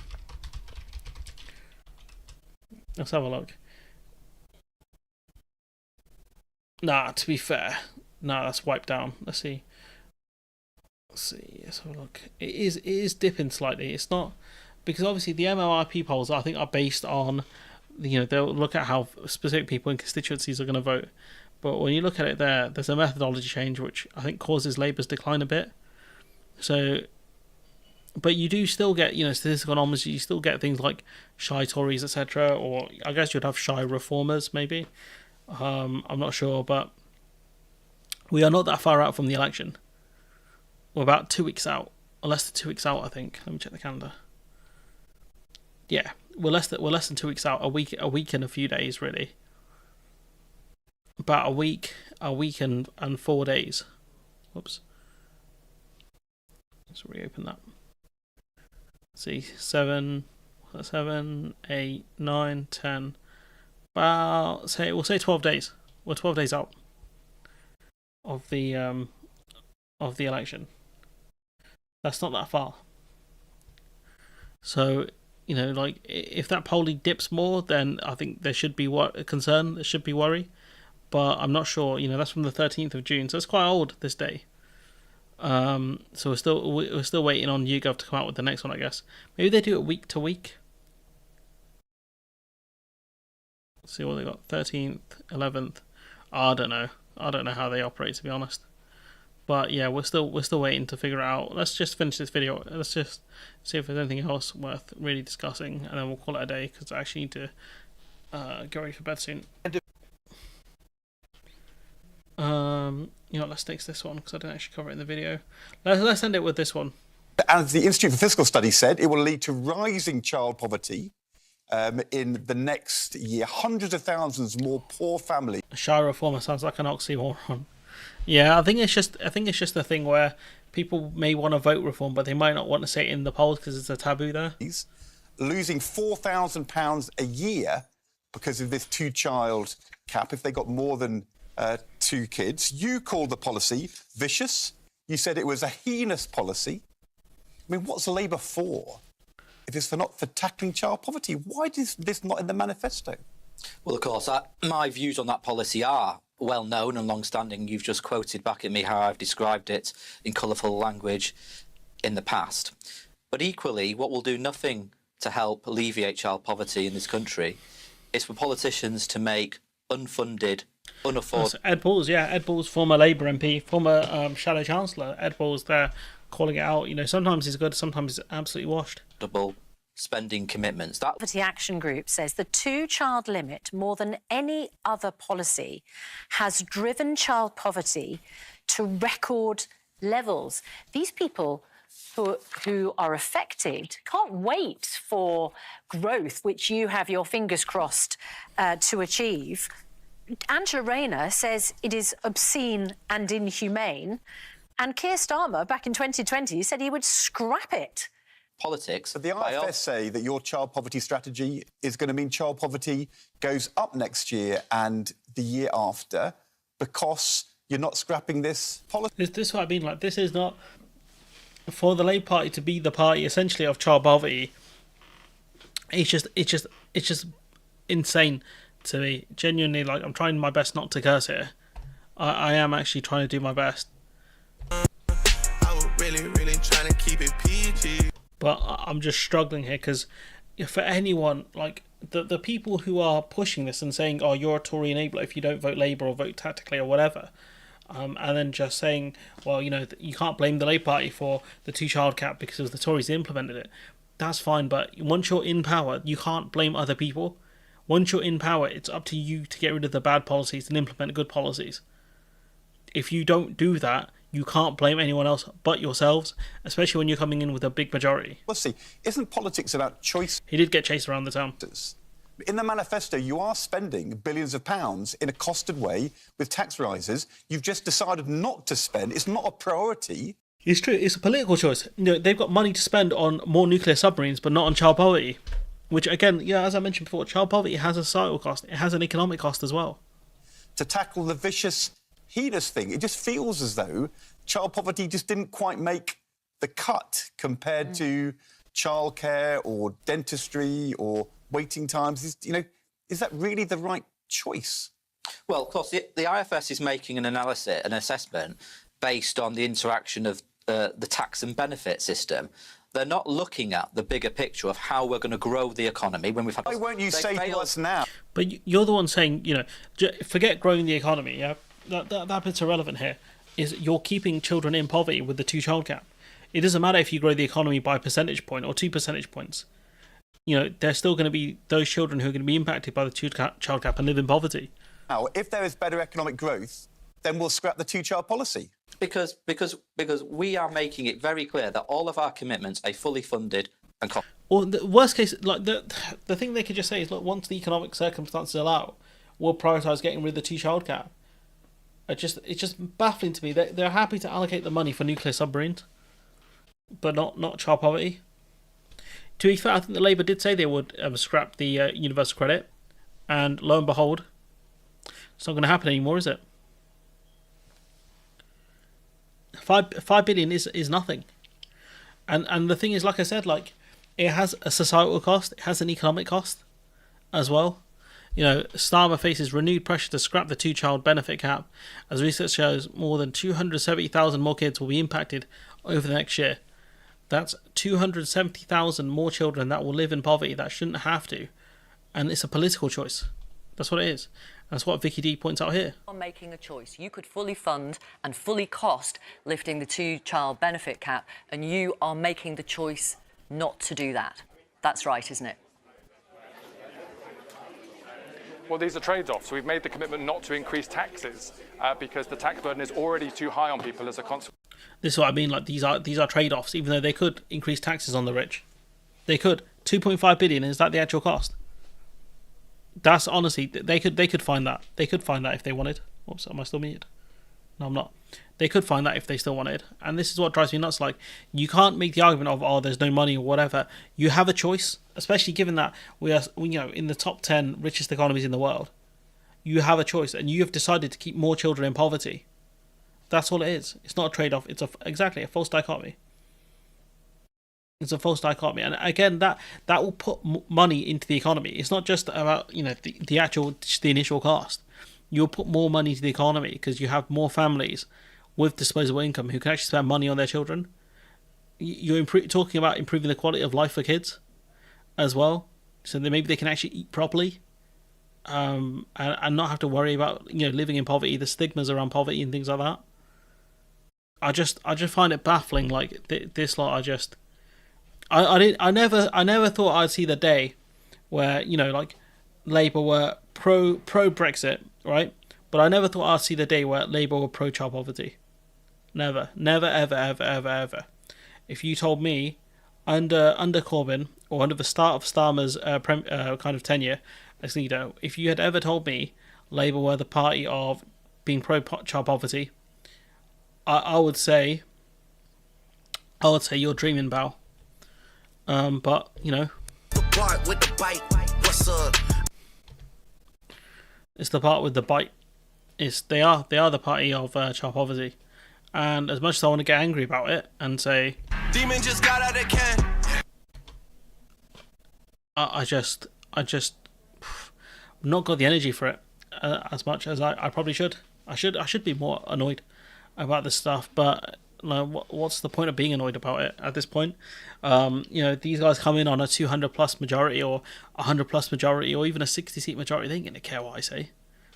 [SPEAKER 1] Let's have a look. Nah, to be fair, that's wiped down. Let's see. Let's have a look. It is dipping slightly. It's not, because obviously the MLRP polls I think are based on, they'll look at how specific people in constituencies are going to vote. But when you look at it there's a methodology change which I think causes Labour's decline a bit. So, but you do still get, statistical anomalies. You still get things like shy Tories, etc. Or I guess you'd have shy reformers, maybe. I'm not sure, but we are not that far out from the election. We're about 2 weeks out, or less than 2 weeks out, I think. Let me check the calendar. Yeah, we're less than 2 weeks out. A week and a few days, really. About a week and 4 days. Whoops. Let's reopen that. See, 7, 8, 9, 10. We'll say 12 days. We're 12 days out of the election. That's not that far. So, like if that polling dips more, then I think there should be concern. There should be worry, but I'm not sure. That's from the 13th of June, so it's quite old this day. So we're still waiting on YouGov to come out with the next one, I guess. Maybe they do it week to week. Let's see what they got. 13th, 11th. I don't know how they operate, to be honest. But yeah, we're still waiting to figure it out. Let's just finish this video. Let's just see if there's anything else worth really discussing, and then we'll call it a day because I actually need to get ready for bed soon. Let's take this one because I didn't actually cover it in the video. Let's end it with this one.
[SPEAKER 17] As the Institute for Fiscal Studies said, it will lead to rising child poverty in the next year. Hundreds of thousands more poor families.
[SPEAKER 1] Shy reformer sounds like an oxymoron. Yeah, I think it's just a thing where people may want to vote reform, but they might not want to say it in the polls because it's a taboo there.
[SPEAKER 17] Losing £4,000 a year because of this two-child cap if they got more than 2 kids. You called the policy vicious. You said it was a heinous policy. I mean, what's Labour for? If it's not for tackling child poverty, why is this not in the manifesto?
[SPEAKER 18] Well, of course, my views on that policy are well known and long-standing. You've just quoted back at me how I've described it in colourful language in the past. But equally, what will do nothing to help alleviate child poverty in this country. It's for politicians to make unfunded, unaffordable...
[SPEAKER 1] Ed Balls, yeah. Ed Balls, former Labour MP, former Shadow Chancellor. Ed Balls there calling it out. You know, sometimes it's good, sometimes it's absolutely washed.
[SPEAKER 18] Spending commitments. That
[SPEAKER 19] Poverty Action Group says the two-child limit, more than any other policy, has driven child poverty to record levels. These people who are affected can't wait for growth, which you have your fingers crossed to achieve. Angela Rayner says it is obscene and inhumane, and Keir Starmer, back in 2020, said he would scrap it.
[SPEAKER 18] Politics.
[SPEAKER 17] But the IFS say that your child poverty strategy is going to mean child poverty goes up next year and the year after because you're not scrapping this policy.
[SPEAKER 1] This is what I mean. Like, this is not for the Labour Party to be the party essentially of child poverty. It's just insane to me. Genuinely, like, I'm trying my best not to curse here. I am actually trying to do my best.
[SPEAKER 20] I was really trying to keep it PG.
[SPEAKER 1] But I'm just struggling here because for anyone, like, the people who are pushing this and saying, oh, you're a Tory enabler if you don't vote Labour or vote tactically or whatever, and then just saying, well, you know, you can't blame the Labour Party for the two-child cap because it was the Tories that implemented it. That's fine, but once you're in power, you can't blame other people. Once you're in power, it's up to you to get rid of the bad policies and implement good policies. If you don't do that, you can't blame anyone else but yourselves, especially when you're coming in with a big majority.
[SPEAKER 17] Let's see, isn't politics about choice?
[SPEAKER 1] He did get chased around the town.
[SPEAKER 17] In the manifesto, you are spending billions of pounds in a costed way with tax rises. You've just decided not to spend. It's not a priority.
[SPEAKER 1] It's true. It's a political choice. You know, they've got money to spend on more nuclear submarines, but not on child poverty. Which, again, yeah, as I mentioned before, child poverty has a societal cost. It has an economic cost as well.
[SPEAKER 17] To tackle the vicious, heinous thing, it just feels as though child poverty just didn't quite make the cut compared to childcare or dentistry or waiting times. Is that really the right choice?
[SPEAKER 18] Well, of course, the IFS is making an assessment based on the interaction of the tax and benefit system. They're not looking at the bigger picture of how we're going to grow the economy when we've had...
[SPEAKER 17] Why won't you say to us now?
[SPEAKER 1] But you're the one saying, you know, forget growing the economy, yeah? That bit's irrelevant here. Is you're keeping children in poverty with the two-child cap. It doesn't matter if you grow the economy by a percentage point or 2 percentage points. You know, there's still going to be those children who are going to be impacted by the two-child cap and live in poverty.
[SPEAKER 17] Now, if there is better economic growth, then we'll scrap the two-child policy.
[SPEAKER 18] Because we are making it very clear that all of our commitments are fully funded and...
[SPEAKER 1] Or the worst case, like the thing they could just say is, look, once the economic circumstances allow, we'll prioritise getting rid of the two-child cap. It's just baffling to me. They're happy to allocate the money for nuclear submarines, but not child poverty. To be fair, I think the Labour did say they would scrap the universal credit, and lo and behold, it's not going to happen anymore, is it? 5 billion is nothing, and the thing is, like I said, like, it has a societal cost, it has an economic cost as well. You know, Starmer faces renewed pressure to scrap the two-child benefit cap, as research shows more than 270,000 more kids will be impacted over the next year. That's 270,000 more children that will live in poverty that shouldn't have to, and it's a political choice. That's what it is. That's what Vicky D points out here.
[SPEAKER 21] On making a choice, you could fully fund and fully cost lifting the two-child benefit cap, and you are making the choice not to do that. That's right, isn't it?
[SPEAKER 22] Well, these are trade-offs. We've made the commitment not to increase taxes because the tax burden is already too high on people as a consequence.
[SPEAKER 1] This is what I mean. Like, these are trade-offs. Even though they could increase taxes on the rich, they could. 2.5 billion, is that the actual cost? That's honestly, they could find that. They could find that if they wanted. Oops, am I still muted? No, I'm not. They could find that if they still wanted. And this is what drives me nuts. Like, you can't make the argument of, oh, there's no money or whatever. You have a choice, especially given that we are, you know, in the top 10 richest economies in the world. You have a choice, and you have decided to keep more children in poverty. That's all it is. It's not a trade-off. It's exactly a false dichotomy. It's a false dichotomy, and again, that will put money into the economy. It's not just about, you know, the initial cost. You'll put more money into the economy because you have more families with disposable income who can actually spend money on their children. You're talking about improving the quality of life for kids, as well, so that maybe they can actually eat properly, and not have to worry about living in poverty, the stigmas around poverty and things like that. I just find it baffling. Like this lot, I never thought I'd see the day where like Labour were pro Brexit, right? But I never thought I'd see the day where Labour were pro child poverty. Never, ever. If you told me under Corbyn or under the start of Starmer's kind of tenure as leader, if you had ever told me Labour were the party of being pro child poverty, I would say you're dreaming, pal. But
[SPEAKER 20] The part with the bite, what's up?
[SPEAKER 1] It's the part with the bite. They are the party of child poverty, and as much as I want to get angry about it and say,
[SPEAKER 20] Demon just got out of can.
[SPEAKER 1] I just not got the energy for it as much as I probably should. I should be more annoyed about this stuff, but what's the point of being annoyed about it at this point? These guys come in on a 200+ majority or 100+ majority or even a 60-seat majority. They ain't gonna care what I say.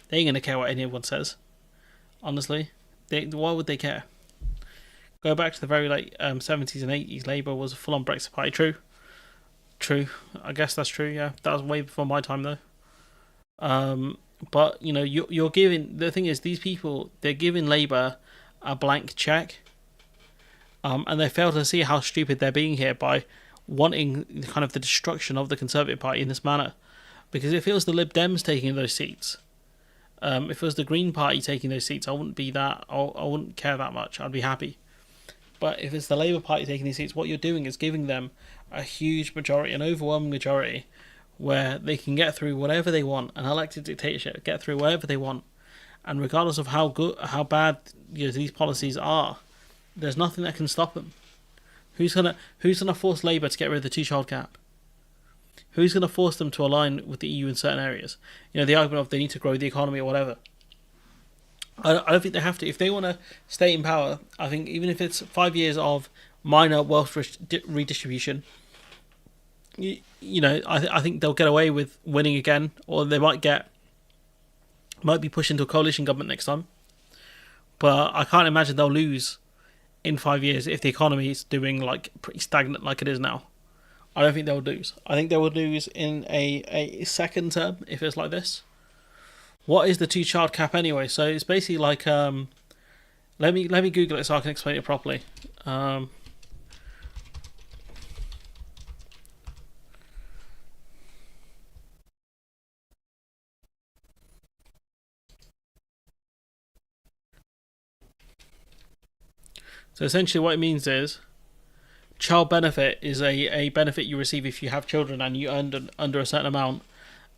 [SPEAKER 1] They ain't gonna care what anyone says. Honestly, why would they care? Go back to the very late 70s and 80s. Labour was a full-on Brexit party. True. I guess that's true. Yeah, that was way before my time though. But you're giving, the thing is, these people, they're giving Labour a blank check, and they fail to see how stupid they're being here by wanting kind of the destruction of the Conservative Party in this manner. Because if it was the Lib Dems taking those seats, if it was the Green Party taking those seats, I wouldn't care that much. I'd be happy. But if it's the Labour Party taking these seats, what you're doing is giving them a huge majority, an overwhelming majority, where they can get through whatever they want, an elected dictatorship, get through whatever they want, and regardless of how bad these policies are, there's nothing that can stop them. Who's gonna force Labour to get rid of the two-child cap? Who's gonna force them to align with the EU in certain areas? The argument of they need to grow the economy or whatever. I don't think they have to. If they want to stay in power, I think even if it's 5 years of minor wealth redistribution, I think they'll get away with winning again, or they might be pushed into a coalition government next time. But I can't imagine they'll lose in 5 years if the economy is doing pretty stagnant like it is now. I don't think they'll lose. I think they will lose in a second term if it's like this. What is the two-child cap anyway? So it's basically like let me Google it so I can explain it properly. So essentially what it means is child benefit is a benefit you receive if you have children and you earn under a certain amount.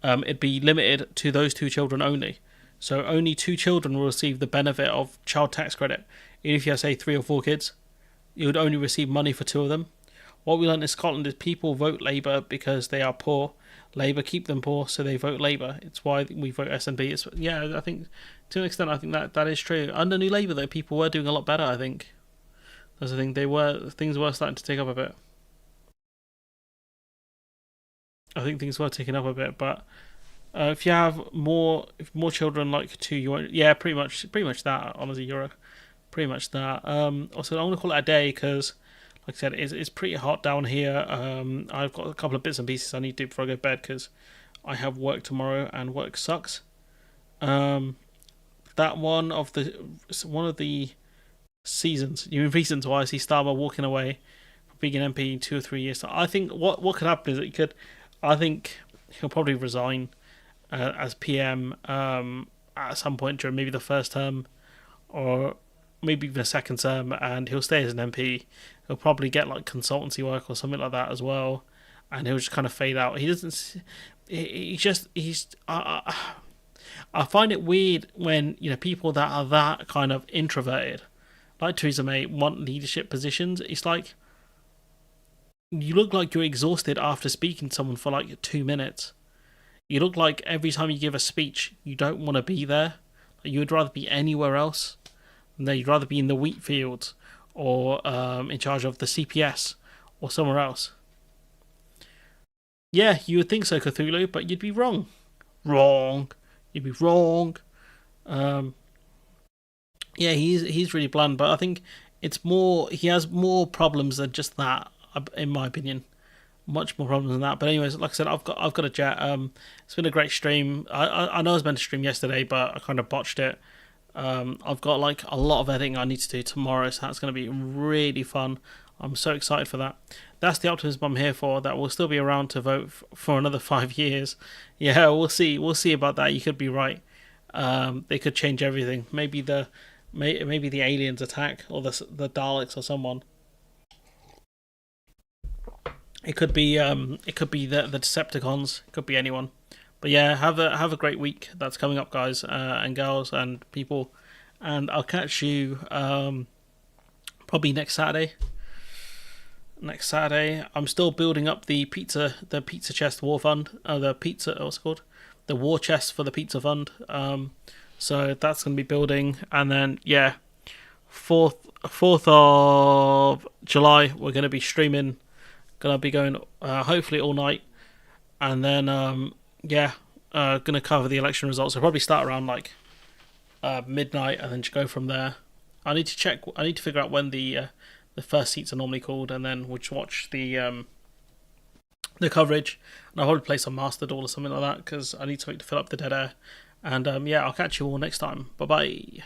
[SPEAKER 1] It'd be limited to those two children only. So only 2 children will receive the benefit of child tax credit. Even if you have, say, 3 or 4 kids, you would only receive money for 2 of them. What we learned in Scotland is people vote Labour because they are poor. Labour keep them poor, so they vote Labour. It's why we vote SNP. I think to an extent, I think that is true. Under New Labour, though, people were doing a lot better. I think that's the thing. Things were starting to take up a bit. I think things were ticking up a bit, but if you have more children like 2, you won't. Yeah, pretty much that. Honestly, you're pretty much that. Also, I want to call it a day because, like I said, it's pretty hot down here. I've got a couple of bits and pieces I need to do before I go to bed because I have work tomorrow and work sucks. That one of the reasons why I see Starmer walking away from being an MP in 2 or 3 years. So I think what could happen is that I think he'll probably resign as PM at some point during maybe the first term or maybe even a second term, and he'll stay as an MP. He'll probably get consultancy work or something like that as well, and he'll just kind of fade out. I find it weird when people that are that kind of introverted, like Theresa May, want leadership positions. It's like you look like you're exhausted after speaking to someone for 2 minutes. You look like every time you give a speech, you don't want to be there. You would rather be anywhere else. You'd rather be in the wheat fields or in charge of the CPS or somewhere else. Yeah, you would think so, Cthulhu, but you'd be wrong. Wrong. You'd be wrong. Yeah, he's really bland, but I think it's more. He has more problems than just that, in my opinion. Much more problems than that. But anyways, like I said, I've got a jet. It's been a great stream. I know I was meant to stream yesterday, but I kind of botched it. I've got like a lot of editing I need to do tomorrow, so that's going to be really fun. I'm so excited for that. That's the optimism I'm here for. That we'll still be around to vote for another 5 years. Yeah, we'll see. We'll see about that. You could be right. They could change everything. Maybe the aliens attack, or the Daleks or someone. It could be the Decepticons. It could be anyone. But yeah, have a great week that's coming up, guys and girls and people. And I'll catch you probably next Saturday. I'm still building up the pizza chest war fund. What's it called? The war chest for the pizza fund. So that's going to be building, and then 4th of July we're going to be streaming. Going to be going hopefully all night, and then going to cover the election results. I'll probably start around like midnight, and then just go from there. I need to figure out when the first seats are normally called, and then we'll just watch the coverage. And I'll probably play some Master Duel or something like that, because I need something to fill up the dead air. And I'll catch you all next time. Bye bye.